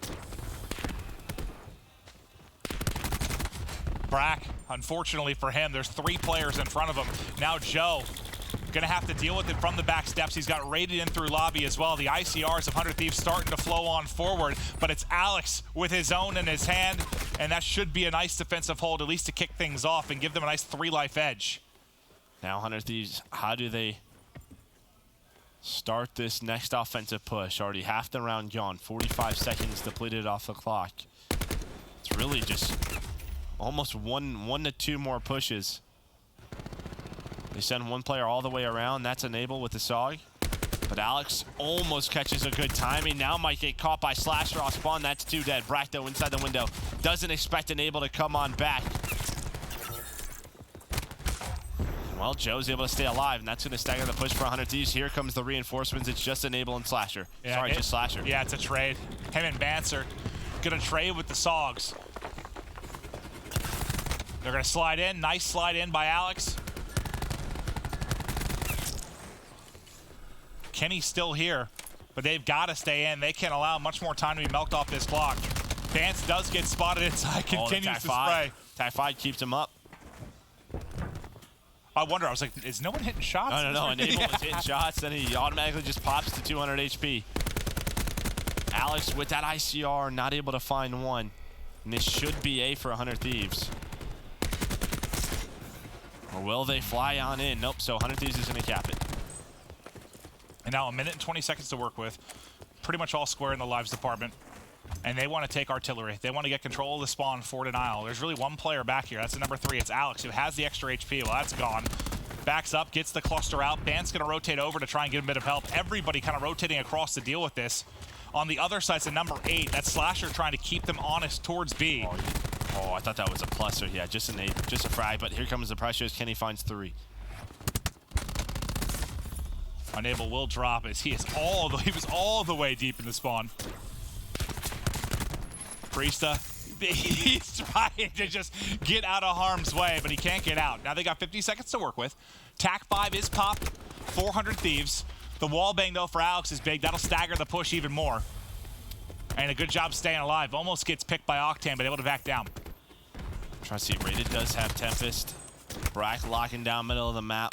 Brack, unfortunately for him, there's 3 players in front of him. Now Joe gonna have to deal with it from the back steps. He's got raided in through lobby as well. The ICRs of 100 Thieves starting to flow on forward, but it's Alex with his own in his hand, and that should be a nice defensive hold, at least to kick things off and give them a nice 3-life edge. Now 100 Thieves, how do they start this next offensive push? Already half the round gone, 45 seconds depleted off the clock. It's really just almost one to 2 more pushes. They send one player all the way around. That's Enable with the SOG. But Alex almost catches a good timing. Now might get caught by Slasher off spawn. That's 2 dead. Bracto inside the window. Doesn't expect Enable to come on back. Well, Joe's able to stay alive, and that's going to stagger the push for 100 Thieves. Here comes the reinforcements. It's just Enable and Slasher. Yeah, Sorry, just Slasher. Yeah, it's a trade. Him and Bancer gonna trade with the SOGs. They're gonna slide in. Nice slide in by Alex. Kenny's still here, but they've got to stay in. They can't allow much more time to be milked off this clock. Vance does get spotted inside, continues to spray. Tag 5 keeps him up. I wonder, I was like, is no one hitting shots? No. Enable was hitting shots, then he automatically just pops to 200 HP. Alex with that ICR, not able to find one. And this should be A for 100 Thieves. Or will they fly on in? Nope, so 100 Thieves is going to cap it. And now 1 minute and 20 seconds to work with. Pretty much all square in the lives department. And they want to take artillery. They want to get control of the spawn for denial. There's really one player back here. That's the number 3. It's Alex, who has the extra HP. Well, that's gone. Backs up, gets the cluster out. Band's going to rotate over to try and give him a bit of help. Everybody kind of rotating across to deal with this. On the other side's the number 8. That's Slasher trying to keep them honest towards B. Oh, I thought that was a cluster. Yeah, just an 8, just a frag. But here comes the pressure as Kenny finds 3. Enable will drop as he was all the way deep in the spawn. Priesta, he's trying to just get out of harm's way, but he can't get out. Now they got 50 seconds to work with. Tac 5 is popped, 400 Thieves. The wall bang, though, for Alex is big. That'll stagger the push even more. And a good job staying alive. Almost gets picked by Octane, but able to back down. Trying to see, Rated does have Tempest. Brack locking down middle of the map.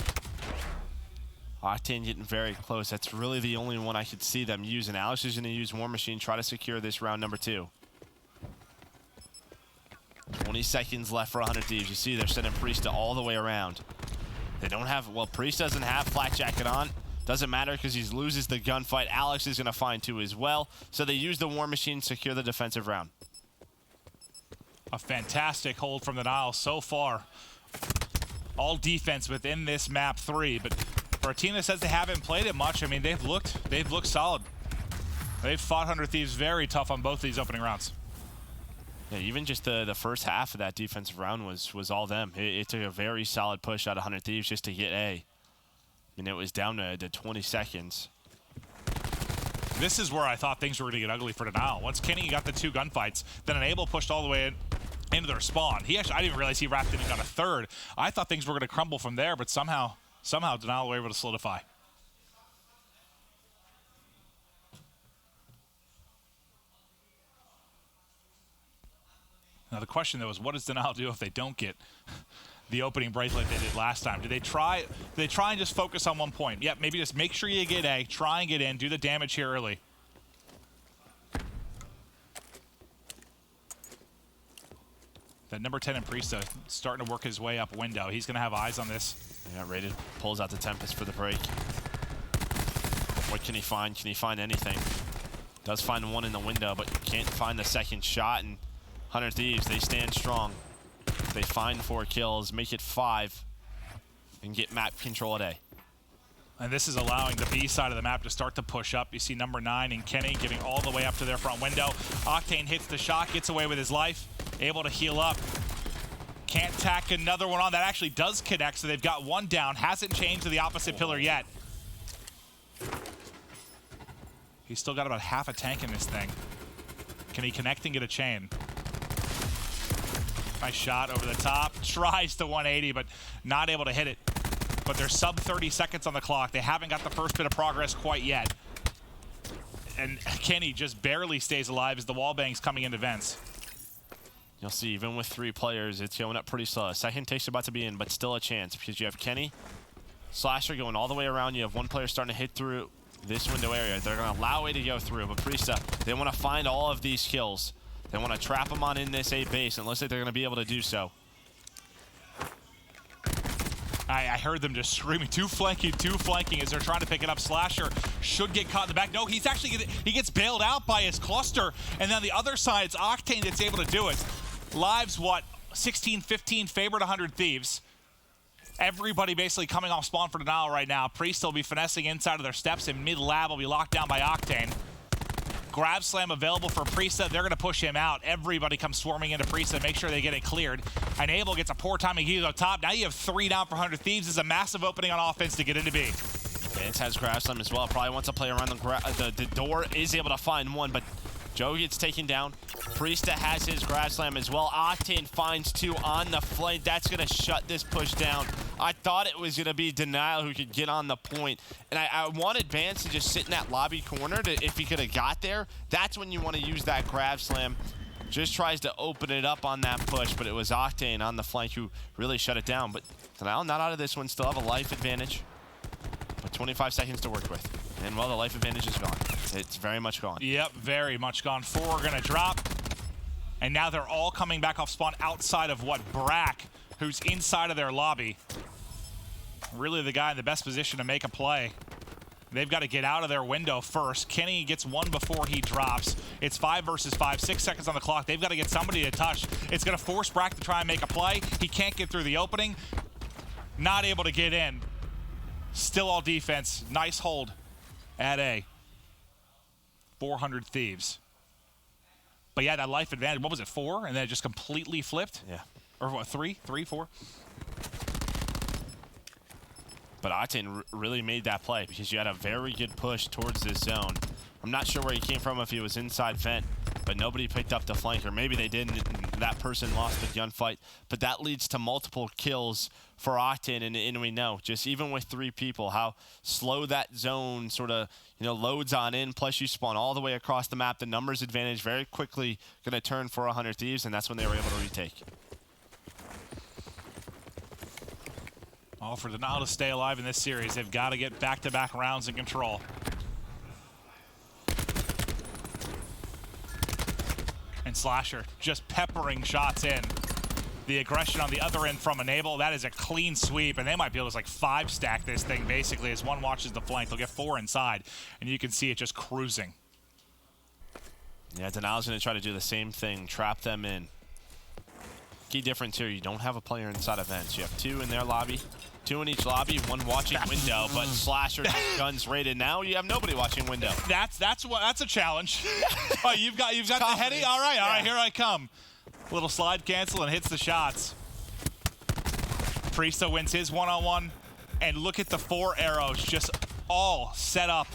Octane getting very close. That's really the only one I could see them using. Alex is going to use War Machine, try to secure this round number 2. 20 seconds left for 100 Thieves. You see they're sending Priesta all the way around. They don't have, well, Priest doesn't have Flak Jacket on. Doesn't matter because he loses the gunfight. Alex is going to find 2 as well. So they use the War Machine, secure the defensive round. A fantastic hold from the Nile so far. All defense within this map 3, but for a team that says they haven't played it much, I mean, they've looked solid. They've fought 100 Thieves very tough on both these opening rounds. Yeah, even just the first half of that defensive round was all them. It took a very solid push out of 100 Thieves just to get A. I mean, it was down to 20 seconds. This is where I thought things were going to get ugly for Denial. Once Kenny got the 2 gunfights, then Enable pushed all the way into their spawn. I didn't even realize he wrapped in and got a 3rd. I thought things were going to crumble from there, but somehow Denial were able to solidify. Now the question though is, what does Denial do if they don't get the opening break like they did last time? Do they try and just focus on one point? Yep, maybe just make sure you get A, try and get in, do the damage here early. That number 10 in Priesta starting to work his way up window. He's going to have eyes on this. Yeah, Rated pulls out the Tempest for the break. What can he find? Can he find anything? Does find one in the window, but can't find the second shot. And 100 Thieves, they stand strong. They find 4 kills, make it 5, and get map control at A. And this is allowing the B side of the map to start to push up. You see number 9 and Kenny getting all the way up to their front window. Octane hits the shot, gets away with his life, able to heal up. Can't tack another one on. That actually does connect, so they've got one down. Hasn't changed to the opposite pillar yet. He's still got about half a tank in this thing. Can he connect and get a chain? Nice shot over the top. Tries to 180, but not able to hit it. But they're sub 30 seconds on the clock. They haven't got the first bit of progress quite yet. And Kenny just barely stays alive as the wall bang's coming into vents. You'll see, even with 3 players, it's going up pretty slow. Second take's about to be in, but still a chance because you have Kenny, Slasher going all the way around. You have one player starting to hit through this window area. They're going to allow A to go through, but Priesta, they want to find all of these kills. They want to trap them on in this A base, and it looks like they're going to be able to do so. I heard them just screaming, two flanking as they're trying to pick it up. Slasher should get caught in the back. No, he's actually, he gets bailed out by his cluster. And then the other side, it's Octane that's able to do it. Lives, what, 16-15 favored 100 Thieves. Everybody basically coming off spawn for denial right now. Priest will be finessing inside of their steps, and mid-lab will be locked down by Octane. Grab slam available for Priesta. They're going to push him out. Everybody comes swarming into Priesta. Make sure they get it cleared. And Abel gets a poor timing. He's up top. Now you have 3 down for 100 Thieves. This is a massive opening on offense to get into B. Vance has grab slam as well. Probably wants to play around the door. Is able to find one, but Joe gets taken down. Priesta has his grab slam as well. Octane finds 2 on the flank. That's going to shut this push down. I thought it was going to be Denial who could get on the point. And I wanted Vance to just sit in that lobby corner if he could have got there. That's when you want to use that grab slam. Just tries to open it up on that push, but it was Octane on the flank who really shut it down. But Denial not out of this one. Still have a life advantage. But 25 seconds to work with. And, well, the life advantage is gone. It's very much gone. Yep, very much gone. 4 are going to drop. And now they're all coming back off spawn outside of what? Brack, who's inside of their lobby. Really the guy in the best position to make a play. They've got to get out of their window first. Kenny gets one before he drops. It's 5 versus 5, 6 seconds on the clock. They've got to get somebody to touch. It's going to force Brack to try and make a play. He can't get through the opening. Not able to get in. Still all defense. Nice hold at A. 400 Thieves. But yeah, that life advantage, what was it, 4? And then it just completely flipped? Yeah. Or what, 3? 3, 4? But Octane really made that play because you had a very good push towards this zone. I'm not sure where he came from, if he was inside vent, but nobody picked up the flanker. Maybe they didn't, and that person lost the gunfight. But that leads to multiple kills for Octane, and we know, just even with 3 people, how slow that zone sort of, loads on in, plus you spawn all the way across the map. The numbers advantage very quickly going to turn for 100 Thieves, and that's when they were able to retake. Oh, for Denial to stay alive in this series, they've got to get back-to-back rounds in control. And Slasher just peppering shots in. The aggression on the other end from Enable, that is a clean sweep, and they might be able to like 5-stack this thing basically as one watches the flank. They'll get 4 inside, and you can see it just cruising. Yeah, Denial's going to try to do the same thing, trap them in. Key difference here, you don't have a player inside of vents. You have 2 in their lobby, 2 in each lobby, 1 watching window, but Slasher guns rated. Now you have nobody watching window. That's a challenge. Oh, you've got the heady. All right, here I come. Little slide cancel and hits the shots. Priesta wins his one-on-one, and look at the 4 arrows just all set up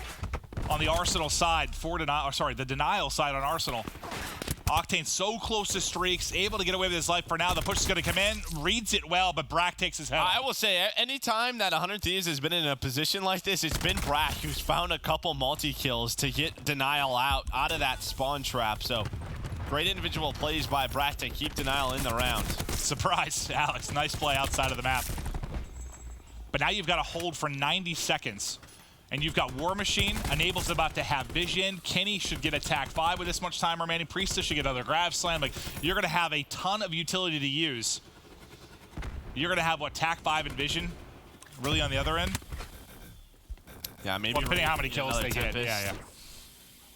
on the Arsenal side for Denial. Or sorry, the Denial side on Arsenal. Octane so close to streaks, able to get away with his life for now. The push is going to come in, reads it well, but Brack takes his head. I will say, anytime that 100 Thieves has been in a position like this, it's been Brack who's found a couple multi-kills to get Denial out of that spawn trap. So, great individual plays by Brack to keep Denial in the round. Surprise, Alex. Nice play outside of the map. But now you've got to hold for 90 seconds. And you've got War Machine. Enable's about to have vision. Kenny should get attack 5 with this much time remaining. Priesta should get another grab slam. Like, you're going to have a ton of utility to use. You're going to have, what, tack 5 and vision really on the other end? Yeah, maybe. Well, depending on how many kills they get. Yeah.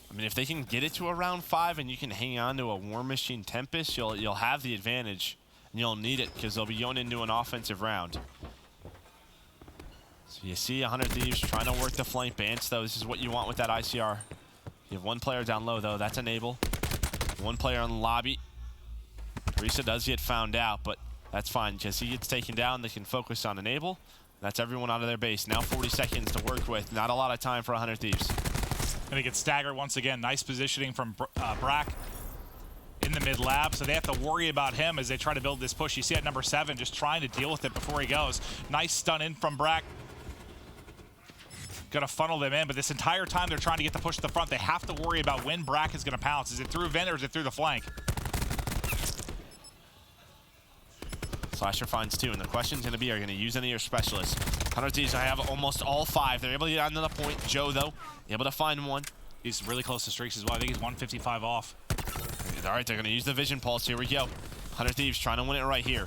I mean, if they can get it to a round 5 and you can hang on to a War Machine Tempest, you'll have the advantage. And you'll need it because they'll be going into an offensive round. So you see 100 Thieves trying to work the flank. Bance, though, this is what you want with that ICR. You have one player down low, though. That's Enable. One player on the lobby. Risa does get found out, but that's fine because he gets taken down. They can focus on Enable. That's everyone out of their base. Now 40 seconds to work with. Not a lot of time for 100 Thieves. Gonna get staggered once again. Nice positioning from Brack in the mid lab, so they have to worry about him as they try to build this push. You see at number 7 just trying to deal with it before he goes. Nice stun in from Brack. Gonna funnel them in, but this entire time they're trying to get the push to the front. They have to worry about when Brack is gonna pounce. Is it through vent or is it through the flank? Slasher finds 2, and the question's going to be, are you going to use any of your specialists? 100 Thieves, I have almost all 5. They're able to get onto the point. Joe, though, able to find 1. He's really close to streaks as well. I think he's 155 off. All right, they're going to use the Vision Pulse. Here we go. 100 Thieves trying to win it right here.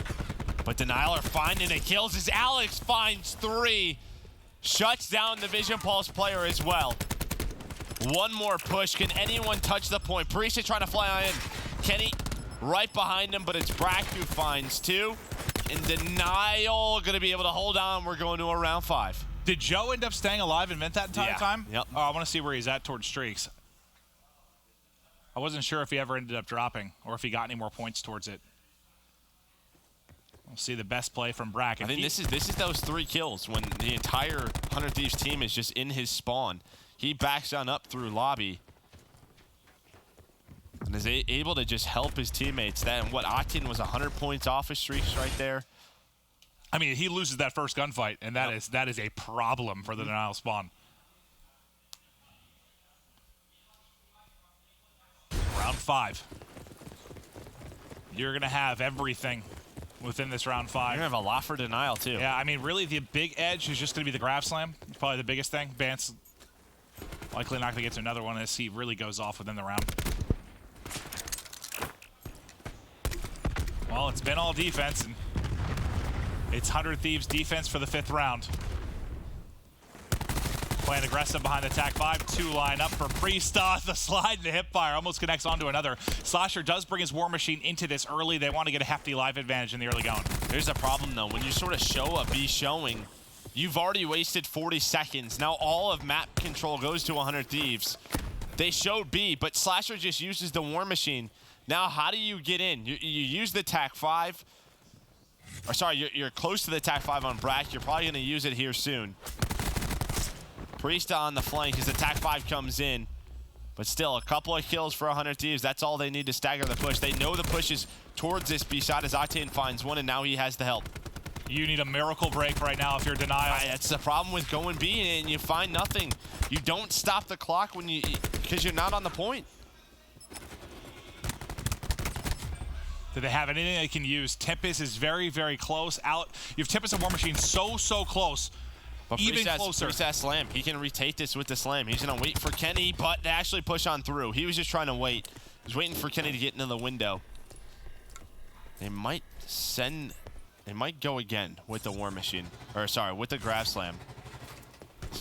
But Denial are finding the kills as Alex finds 3. Shuts down the Vision Pulse player as well. One more push. Can anyone touch the point? Priest is trying to fly in. Kenny right behind him, but it's Brack who finds 2. And Denial going to be able to hold on. We're going to a round 5. Did Joe end up staying alive and vent that entire time? Yep. Oh, I want to see where he's at towards streaks. I wasn't sure if he ever ended up dropping or if he got any more points towards it. We'll see the best play from Brack. I think this is those 3 kills when the entire 100 Thieves team is just in his spawn. He backs on up through lobby and is able to just help his teammates. Then what, Octane was 100 points off his streaks right there. I mean, he loses that first gunfight, and that is a problem for the Denial spawn. Round 5. You're going to have everything within this round 5. You're going to have a lot for Denial, too. Yeah, I mean, really, the big edge is just going to be the grab slam. It's probably the biggest thing. Bance likely not going to get to another one as he really goes off within the round. Well, it's been all defense, and it's 100 Thieves defense for the 5th round. Playing aggressive behind the attack 5. 2 line up for Priest. The slide and the hip fire almost connects onto another. Slasher does bring his War Machine into this early. They want to get a hefty live advantage in the early going. Here's the problem, though. When you sort of show a B showing, you've already wasted 40 seconds. Now all of map control goes to 100 Thieves. They showed B, but Slasher just uses the War Machine. Now, how do you get in? You use the TAC 5. Or sorry, you're close to the TAC 5 on Brack. You're probably going to use it here soon. Priest on the flank as the TAC 5 comes in. But still, a couple of kills for 100 Thieves. That's all they need to stagger the push. They know the push is towards this B side as Octane finds 1, and now he has the help. You need a miracle break right now if you're Denial. That's the problem with going B and you find nothing. You don't stop the clock when because you're not on the point. Do they have anything they can use? Tempest is very, very close. Out. You have Tempest and War Machine so close. But even closer. Priest has slam. He can retake this with the slam. He's going to wait for Kenny, but they actually push on through. He was just trying to wait. He was waiting for Kenny to get into the window. They might go again with the War Machine. Or sorry, with the grab slam.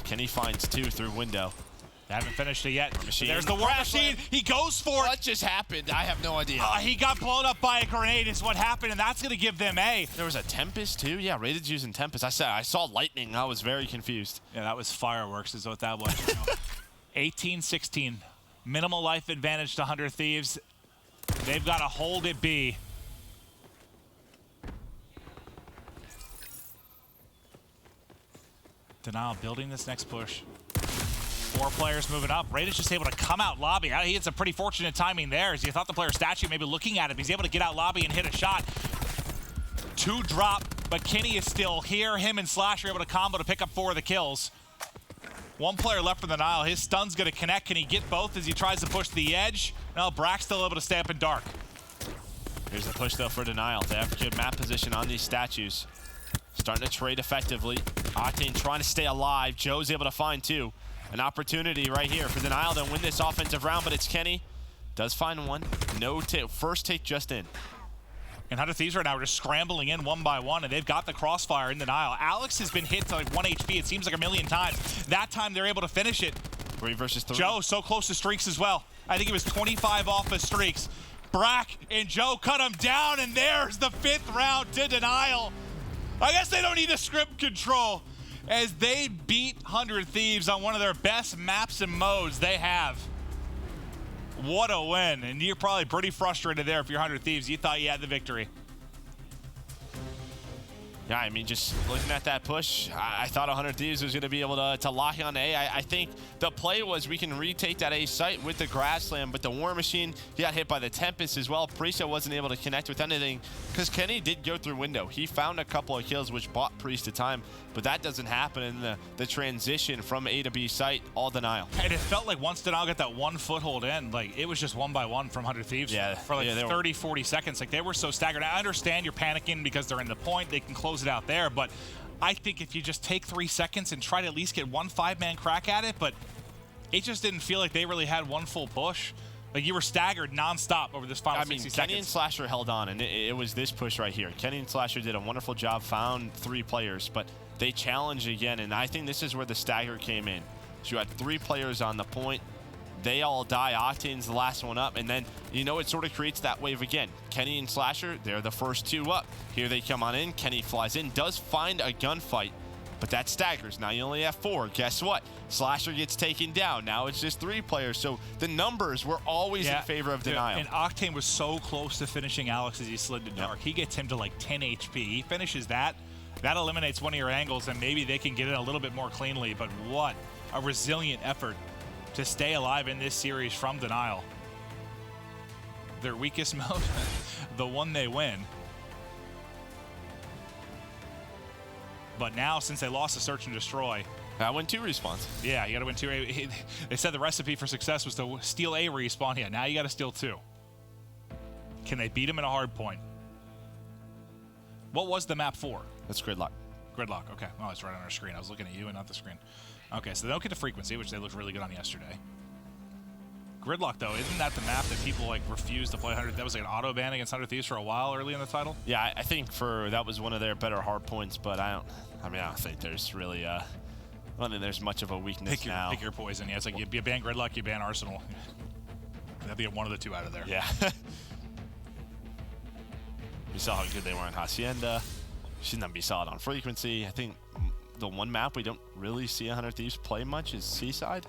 Kenny finds 2 through window. They haven't finished it yet. There's the War Machine. He goes for it. What just happened? I have no idea. He got blown up by a grenade is what happened, and that's going to give them A. There was a Tempest, too? Yeah, Raided's using Tempest. I saw lightning. I was very confused. Yeah, that was fireworks is what that was. 18-16. Minimal life advantage to 100 Thieves. They've got to hold it B. Denial building this next push. 4 players moving up. Raided's just able to come out lobby. He had some pretty fortunate timing there as you thought the player statue maybe looking at him. He's able to get out lobby and hit a shot. 2 drop, but Kenny is still here. Him and Slash are able to combo to pick up 4 of the kills. 1 player left for the Nile. His stun's going to connect. Can he get both as he tries to push to the edge? No, Brack's still able to stay up in dark. Here's the push, though, for Denial. They have good map position on these statues. Starting to trade effectively. Octane trying to stay alive. Joe's able to find 2. An opportunity right here for Denial to win this offensive round, but it's Kenny. Does find 1. No take. First take just in. And 100 Thieves right now are just scrambling in 1 by 1, and they've got the crossfire in Denial. Alex has been hit to like 1 HP, it seems like a million times. That time they're able to finish it. 3 versus 3. Joe so close to streaks as well. I think he was 25 off of streaks. Brack and Joe cut him down, and there's the 5th round to Denial. I guess they don't need a script control as they beat 100 Thieves on one of their best maps and modes they have. What a win, and you're probably pretty frustrated there if you're 100 Thieves. You thought you had the victory. Yeah, I mean, just looking at that push, I thought 100 Thieves was going to be able to lock on A. I think the play was we can retake that A site with the Grassland, but the War Machine, he got hit by the Tempest as well. Priest wasn't able to connect with anything because Kenny did go through window. He found a couple of kills, which bought Priest a time, but that doesn't happen in the transition from A to B site, all Denial. And it felt like once Denial got that 1 foothold in, like it was just 1 by 1 from 100 Thieves for like 30, 40 seconds. Like they were so staggered. I understand you're panicking because they're in the point. They can close it out there, but I think if you just take 3 seconds and try to at least get 1 5-man crack at it, but it just didn't feel like they really had 1 full push. Like you were staggered nonstop over this final 60 seconds. Kenny and Slasher held on, and it was this push right here. Kenny and Slasher did a wonderful job, found 3 players, but they challenged again, and I think this is where the stagger came in. So you had 3 players on the point. They all die. Octane's the last one up, and then, you know, it sort of creates that wave again. Kenny and Slasher, they're the first 2 up. Here they come on in. Kenny flies in, does find a gunfight, but that staggers. Now you only have 4. Guess what? Slasher gets taken down. Now it's just 3 players. So the numbers were always in favor of Denial. And Octane was so close to finishing Alex as he slid to dark. He gets him to like 10 HP. He finishes that. That eliminates one of your angles, and maybe they can get it a little bit more cleanly. But what a resilient effort to stay alive in this series from Denial. Their weakest mode, the one they win. But now, since they lost the Search and Destroy, I win 2 respawns. Yeah, you got to win 2. They said the recipe for success was to steal a respawn. Yeah, now you got to steal 2. Can they beat him in a hard point? What was the map for? That's Gridlock. Gridlock, okay. Oh, it's right on our screen. I was looking at you and not the screen. Okay, so they don't get the frequency, which they looked really good on yesterday. Gridlock, though, isn't that the map that people like refuse to play 100? That was like an auto ban against 100 Thieves for a while early in the title. Yeah, I think that was one of their better hard points, but I don't think there's really I don't think there's much of a weakness now. Pick your poison. Yeah, it's like you ban Gridlock, you ban Arsenal. You have to get one of the 2 out of there. Yeah. We saw how good they were in Hacienda. Shouldn't that be solid on frequency? I think the one map we don't really see 100 Thieves play much is Seaside.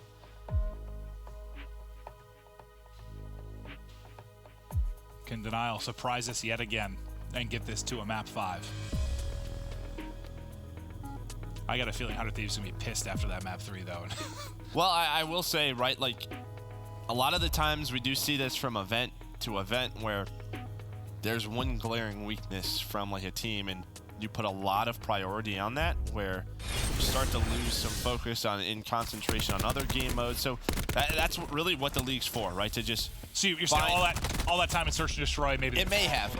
Can Denial surprise us yet again and get this to a map 5? I got a feeling 100 Thieves is going to be pissed after that map 3, though. Well, I will say, right, like, a lot of the times we do see this from event to event where there's one glaring weakness from, like, a team, and you put a lot of priority on that, where you start to lose some focus in concentration on other game modes. So that's really what the league's for, right? To just so you're saying all that time in Search and Destroy, maybe it may have.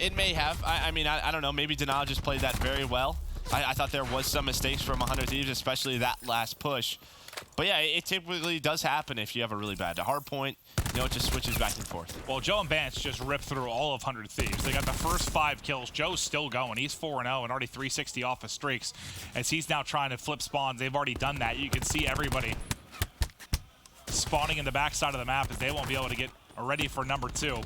I mean, I don't know. Maybe Denial just played that very well. I thought there was some mistakes from 100 Thieves, especially that last push. But yeah, it typically does happen if you have a really bad hard point. You know, it just switches back and forth. Well, Joe and Bance just ripped through all of 100 Thieves. They got the first 5 kills. Joe's still going. He's 4-0 and already 360 off of streaks as he's now trying to flip spawns. They've already done that. You can see everybody spawning in the backside of the map as they won't be able to get ready for number 2.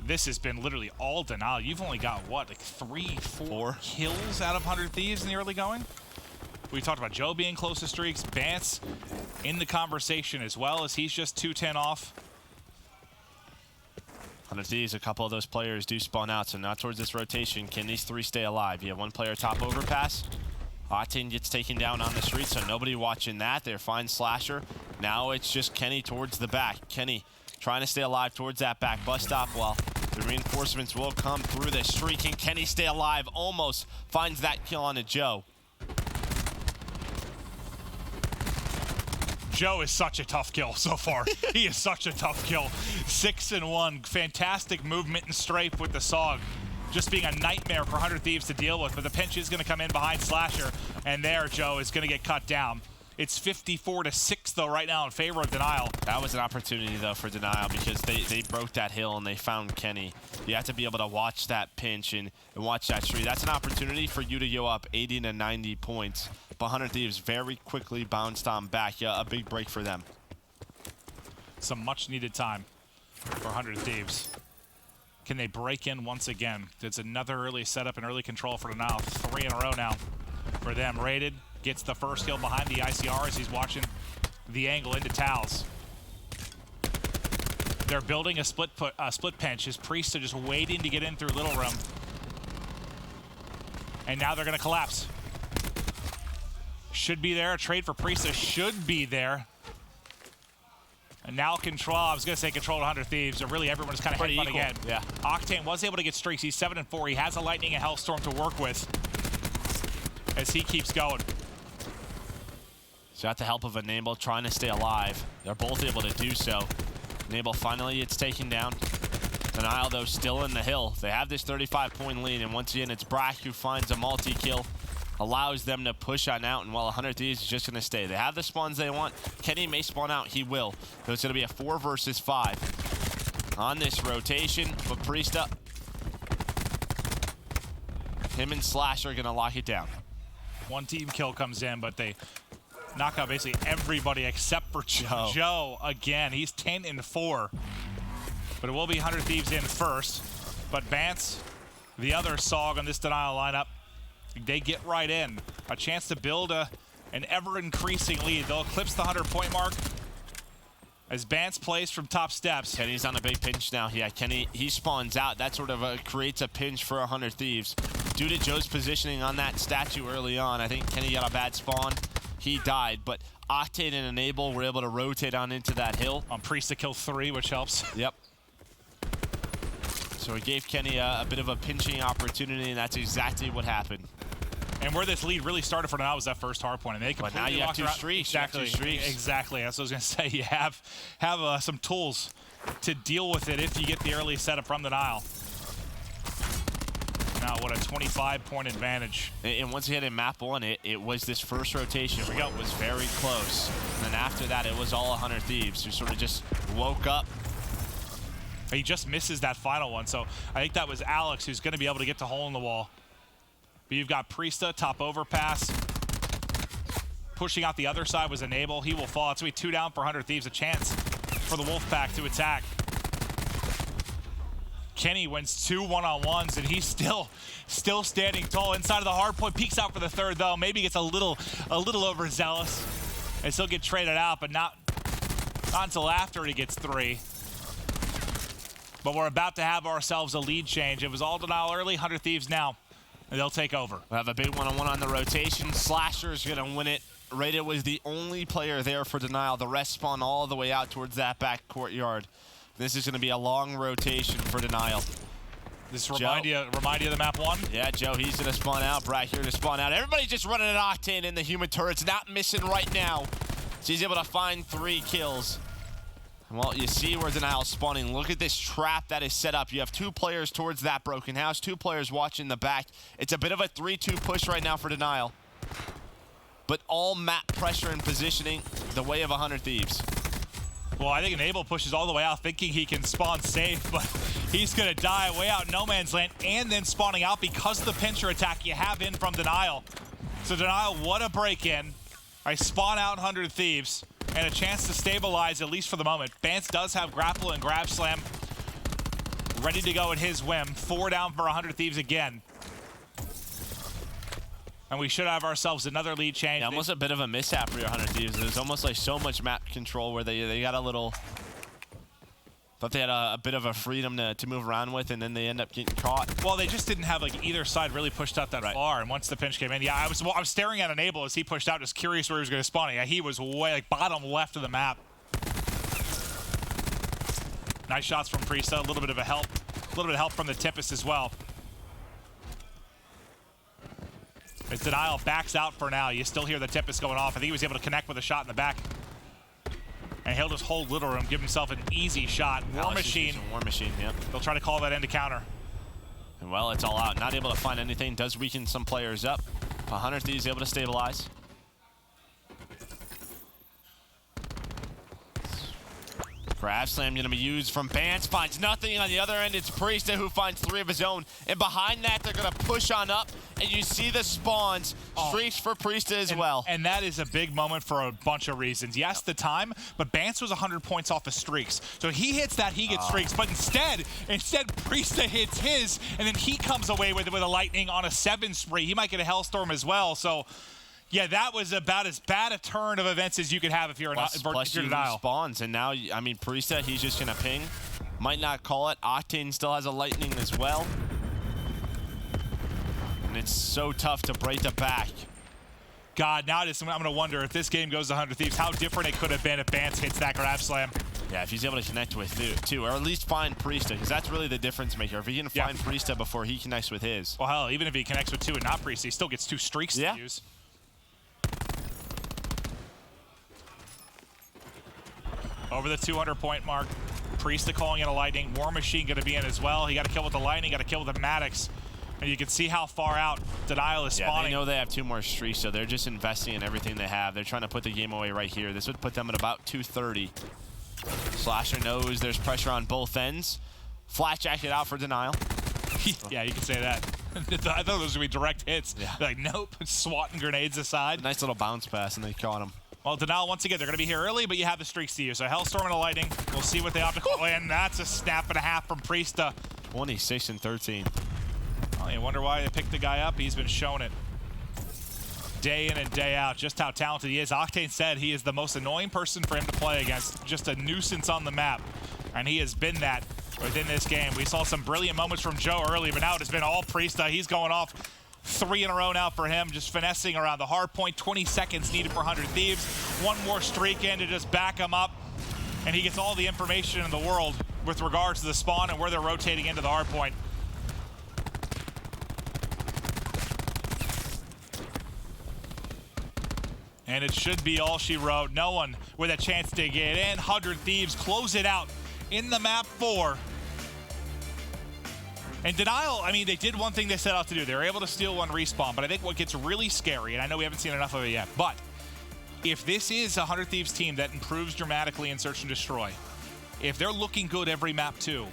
This has been literally all Denial. You've only got, what, like 3, 4 kills out of 100 Thieves in the early going? We talked about Joe being close to streaks. Bance in the conversation as well, as he's just 2-10 off. 100 Thieves, a couple of those players do spawn out, so now towards this rotation, can these 3 stay alive? You have 1 player top overpass. Octane gets taken down on the street, so nobody watching that. They're fine Slasher. Now it's just Kenny towards the back. Kenny trying to stay alive towards that back bus stop while the reinforcements will come through this street. Can Kenny stay alive? Almost finds that kill on a Joe. Joe is such a tough kill so far. He is such a tough kill. 6-1. Fantastic movement and strafe with the SOG. Just being a nightmare for 100 Thieves to deal with. But the pinch is going to come in behind Slasher. And there, Joe is going to get cut down. It's 54-6, though, right now in favor of Denial. That was an opportunity, though, for Denial because they broke that hill and they found Kenny. You have to be able to watch that pinch and watch that street. That's an opportunity for you to go up 80 to 90 points. But 100 Thieves very quickly bounced on back. Yeah, a big break for them. Some much-needed time. for 100 Thieves. Can they break in once again? It's another early setup and early control for Denial. 3 in a row now for them. Rated gets the first kill behind the ICR as he's watching the angle into Tals. They're building a split pinch. His priests are just waiting to get in through Little Room. And now they're going to collapse. Should be there. A trade for Priesta should be there. And now control. I was going to say control to 100 Thieves. So really everyone is kind of headbutting in. Yeah. Octane was able to get streaks. He's 7-4. He has a Lightning and Hellstorm to work with as he keeps going. So got the help of Enable trying to stay alive. They're both able to do so. Enable finally gets taken down. Denial, though, still in the hill. They have this 35-point lead, and once again, it's Brack who finds a multi-kill, allows them to push on out, and while 100 Thieves is just going to stay. They have the spawns they want. Kenny may spawn out. He will. So it's going to be a 4 versus 5 on this rotation, but Priesta, him and Slash are going to lock it down. One team kill comes in, but they knock out basically everybody except for Joe. Joe, again, he's 10-4. But it will be 100 Thieves in first. But Vance, the other SOG on this Denial lineup, they get right in. A chance to build an ever-increasing lead. They'll eclipse the 100-point mark as Vance plays from top steps. Kenny's on a big pinch now. Yeah, Kenny, he spawns out. That sort of creates a pinch for 100 Thieves. Due to Joe's positioning on that statue early on, I think Kenny got a bad spawn. He died, but Octane and Enable were able to rotate on into that hill. On Priest to kill 3, which helps. Yep. So it gave Kenny a bit of a pinching opportunity, and that's exactly what happened. And where this lead really started for now was that first hardpoint, and they completely now you have 2 streaks. Exactly. Exactly. That's what I was going to say. You have some tools to deal with it if you get the early setup from Denial. Now, what a 25-point advantage. And once again in map 1, it was this first rotation. Here we go. It was very close. And then after that, it was all 100 Thieves who sort of just woke up. He just misses that final one, so I think that was Alex who's going to be able to get to hole in the wall. But you've got Priesta, top overpass. Pushing out the other side was Enable. He will fall. It's going to be 2 down for 100 Thieves, a chance for the Wolfpack to attack. Kenny wins 2 one-on-ones, and he's still standing tall inside of the hard point. Peeks out for the third, though. Maybe gets a little overzealous, and still get traded out, but not until after he gets 3. But we're about to have ourselves a lead change. It was all Denial early, 100 Thieves now, and they'll take over. We'll have a big one-on-one on the rotation. Slasher's going to win it. Rated was the only player there for Denial. The rest spawn all the way out towards that back courtyard. This is going to be a long rotation for Denial. This remind you of the map 1? Yeah, Joe, he's going to spawn out. Brack here to spawn out. Everybody's just running an Octane in the human turrets. Not missing right now. So he's able to find 3 kills. Well, you see where Denial's spawning. Look at this trap that is set up. You have 2 players towards that broken house, 2 players watching the back. It's a bit of a 3-2 push right now for Denial. But all map pressure and positioning the way of 100 Thieves. Well, I think Enable pushes all the way out thinking he can spawn safe, but he's going to die way out in no man's land and then spawning out because of the pincher attack you have in from Denial. So Denial, what a break-in. I spawn out 100 Thieves and a chance to stabilize, at least for the moment. Vance does have grapple and grab slam ready to go at his whim. 4 down for 100 Thieves again. And we should have ourselves another lead change. Yeah, almost a bit of a mishap for your 100 Thieves. There's almost like so much map control where they got a little... Thought they had a bit of a freedom to move around with, and then they end up getting caught. Well, they just didn't have like either side really pushed out that far. And once the pinch came in, yeah, I was staring at Enable as he pushed out, just curious where he was going to spawn. Yeah, he was way like bottom left of the map. Nice shots from Priesta. A little bit of help from the Tempest as well. As Denial backs out for now, you still hear the Tempest going off. I think he was able to connect with a shot in the back. And he'll just hold Little Room, give himself an easy shot. War Machine. War Machine, yep. They'll try to call that into counter. And well, it's all out. Not able to find anything. Does weaken some players up. 100 Thieves able to stabilize. Grab slam going to be used from Bance, finds nothing. On the other end, it's Priesta who finds 3 of his own. And behind that, they're going to push on up, and you see the spawns. Streaks for Priesta as well. And that is a big moment for a bunch of reasons. Yes, the time, but Bance was 100 points off of streaks. So he hits that, he gets streaks. But instead Priesta hits his, and then he comes away with a lightning on a 7 spree. He might get a Hellstorm as well. So yeah, that was about as bad a turn of events as you could have if you're plus you Denial. Spawns, and now, I mean, Priesta, he's just going to ping. Might not call it. Octane still has a lightning as well. And it's so tough to break the back. God, now I'm going to wonder if this game goes to 100 Thieves, how different it could have been if Bance hits that grab slam. Yeah, if he's able to connect with two, or at least find Priesta, because that's really the difference maker. If he can find Priesta before he connects with his. Well, hell, even if he connects with 2 and not Priesta, he still gets 2 streaks to use. Over the 200-point mark. Priesta calling in a lightning. War Machine going to be in as well. He got a kill with the lightning, got a kill with the Maddox. And you can see how far out Denial is spawning. Yeah, they know they have 2 more streaks, so they're just investing in everything they have. They're trying to put the game away right here. This would put them at about 230. Slasher knows there's pressure on both ends. Flat jacket out for Denial. Yeah, you can say that. I thought those would be direct hits. Yeah. Like, nope, swatting grenades aside. Nice little bounce pass, and they caught him. Well, Denial, once again, they're going to be here early, but you have the streaks to use. So Hellstorm and a lightning. We'll see what they opt to call in. That's a snap and a half from Priesta. 26 and 13. Oh, you wonder why they picked the guy up? He's been showing it day in and day out, just how talented he is. Octane said he is the most annoying person for him to play against, just a nuisance on the map, and he has been that within this game. We saw some brilliant moments from Joe earlier, but now it has been all Priesta. He's going off 3 in a row now for him, just finessing around the hard point. 20 seconds needed for 100 Thieves. 1 more streak in to just back him up, and he gets all the information in the world with regards to the spawn and where they're rotating into the hard point. And it should be all she wrote. No one with a chance to get in. 100 Thieves close it out in the map 4. And Denial, I mean, they did one thing they set out to do. They were able to steal 1 respawn, but I think what gets really scary, and I know we haven't seen enough of it yet, but if this is a 100 Thieves team that improves dramatically in Search and Destroy, if they're looking good every map too,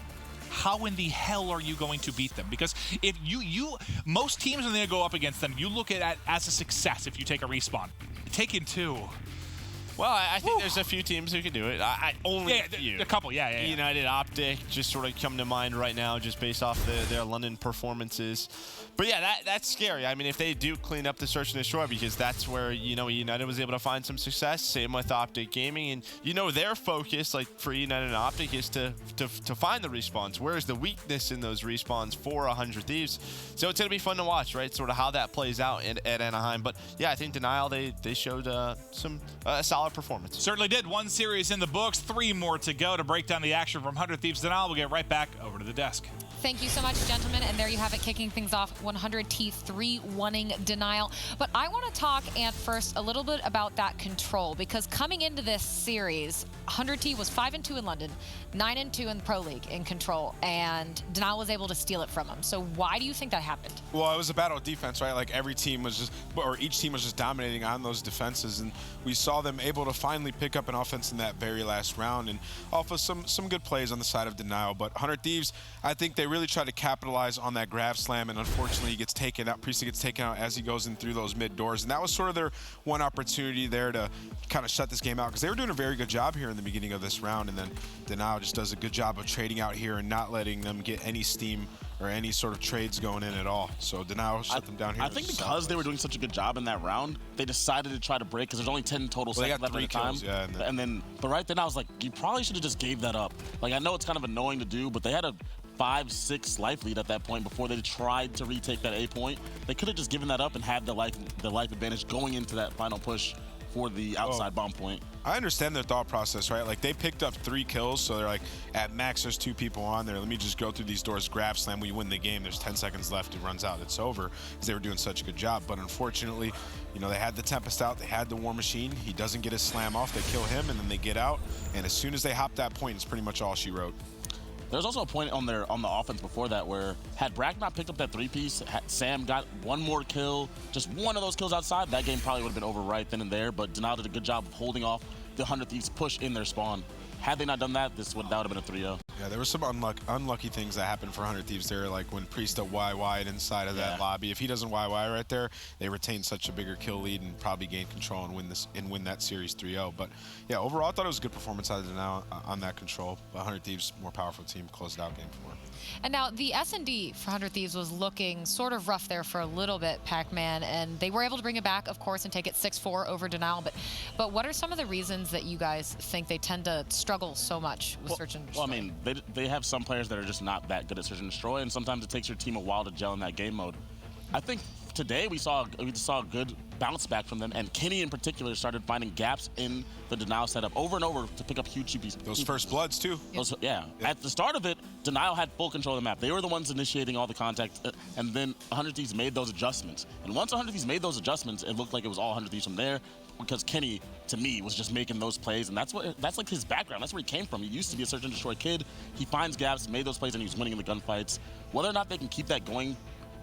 how in the hell are you going to beat them? Because if most teams when they go up against them, you look at it as a success if you take a respawn. Taking 2. Well, I think there's a few teams who can do it. Only a couple, yeah. United Optic just sort of come to mind right now just based off their London performances. But yeah, that's scary. I mean, if they do clean up the Search and Destroy, because that's where, United was able to find some success. Same with Optic Gaming. And, their focus, like for United and Optic, is to find the respawns. Where's the weakness in those respawns for 100 Thieves? So it's going to be fun to watch, right? Sort of how that plays out at Anaheim. But yeah, I think Denial, they showed a solid performance. Certainly did. 1 series in the books, 3 more to go to break down the action from 100 Thieves Denial. We'll get right back over to the desk. Thank you so much, gentlemen. And there you have it, kicking things off, 100 T 3-1ing Denial. But I want to talk, Ant, first a little bit about that control, because coming into this series, 100 T was 5-2 in London, 9-2 in the Pro League in control, and Denial was able to steal it from them. So why do you think that happened? Well, it was a battle of defense, right? Like every team was just, or each team was just dominating on those defenses, and we saw them able to finally pick up an offense in that very last round, and off of some good plays on the side of Denial. But 100 Thieves, I think they really tried to capitalize on that grab slam, and unfortunately he gets taken out. Priesta gets taken out as he goes in through those mid doors, and that was sort of their one opportunity there to kind of shut this game out, because they were doing a very good job here in the beginning of this round, and then Denial just does a good job of trading out here and not letting them get any steam or any sort of trades going in at all. So Denial shut them down here. I think because they were doing such a good job in that round, they decided to try to break, because there's only 10 total seconds left at the time. Yeah, but right then I was like, you probably should have just gave that up. Like, I know it's kind of annoying to do, but they had a 5-6 life lead at that point before they tried to retake that A point. They could have just given that up and had the life advantage going into that final push for the outside bomb point. I understand their thought process, right? Like, they picked up 3 kills, so they're like, at max, there's 2 people on there. Let me just go through these doors, grab slam. We win the game. There's 10 seconds left. It runs out. It's over, because they were doing such a good job. But unfortunately, they had the Tempest out. They had the War Machine. He doesn't get his slam off. They kill him, and then they get out. And as soon as they hop that point, it's pretty much all she wrote. There's also a point on the offense before that where had Brack not picked up that 3-piece, Sam got 1 more kill, just 1 of those kills outside, that game probably would have been over right then and there. But Denial did a good job of holding off the 100 Thieves push in their spawn. Had they not done that, that would have been a 3-0. Yeah, there were some unlucky things that happened for 100 Thieves there, like when Priesta YY'd inside of that lobby. If he doesn't YY right there, they retain such a bigger kill lead and probably gain control and win that series 3-0. But yeah, overall, I thought it was a good performance out of Denial on that control. But 100 Thieves, more powerful team, closed out game 4. And now the S&D for 100 Thieves was looking sort of rough there for a little bit, Pac-Man, and they were able to bring it back, of course, and take it 6-4 over Denial. But what are some of the reasons that you guys think they tend to struggle so much with Search and Destroy? Well, I mean, they have some players that are just not that good at Search and Destroy, and sometimes it takes your team a while to gel in that game mode. I think today we saw a good bounce back from them, and Kenny in particular started finding gaps in the Denial setup over and over to pick up huge GPs. Those first bloods too. Yeah. At the start of it, Denial had full control of the map. They were the ones initiating all the contact, and then 100 Thieves made those adjustments. And once 100 Thieves made those adjustments, it looked like it was all 100 Thieves from there, because Kenny, to me, was just making those plays, and that's like his background. That's where he came from. He used to be a Search and Destroy kid. He finds gaps, made those plays, and he was winning in the gunfights. Whether or not they can keep that going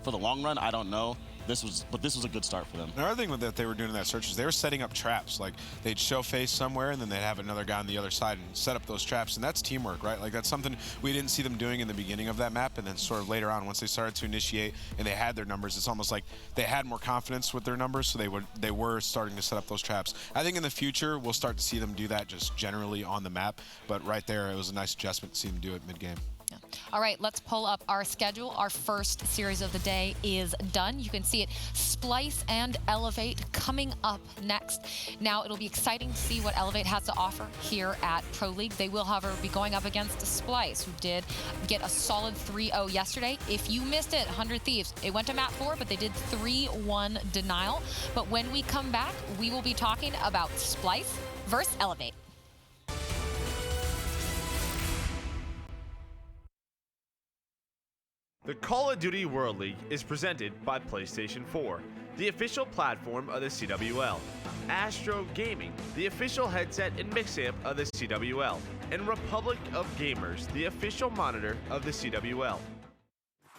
for the long run, I don't know. But this was a good start for them. Another thing that they were doing in that search is they were setting up traps. Like, they'd show face somewhere, and then they'd have another guy on the other side and set up those traps. And that's teamwork, right? Like, that's something we didn't see them doing in the beginning of that map. And then sort of later on, once they started to initiate and they had their numbers, it's almost like they had more confidence with their numbers, so they were starting to set up those traps. I think in the future, we'll start to see them do that just generally on the map. But right there, it was a nice adjustment to see them do it mid-game. Yeah. All right, let's pull up our schedule. Our first series of the day is done. You can see it, Splice and Elevate coming up next. Now, it'll be exciting to see what Elevate has to offer here at Pro League. They will, however, be going up against Splice, who did get a solid 3-0 yesterday. If you missed it, 100 Thieves, it went to map 4, but they did 3-1 Denial. But when we come back, we will be talking about Splice versus Elevate. The Call of Duty World League is presented by PlayStation 4, the official platform of the CWL, Astro Gaming, the official headset and mix amp of the CWL, and Republic of Gamers, the official monitor of the CWL.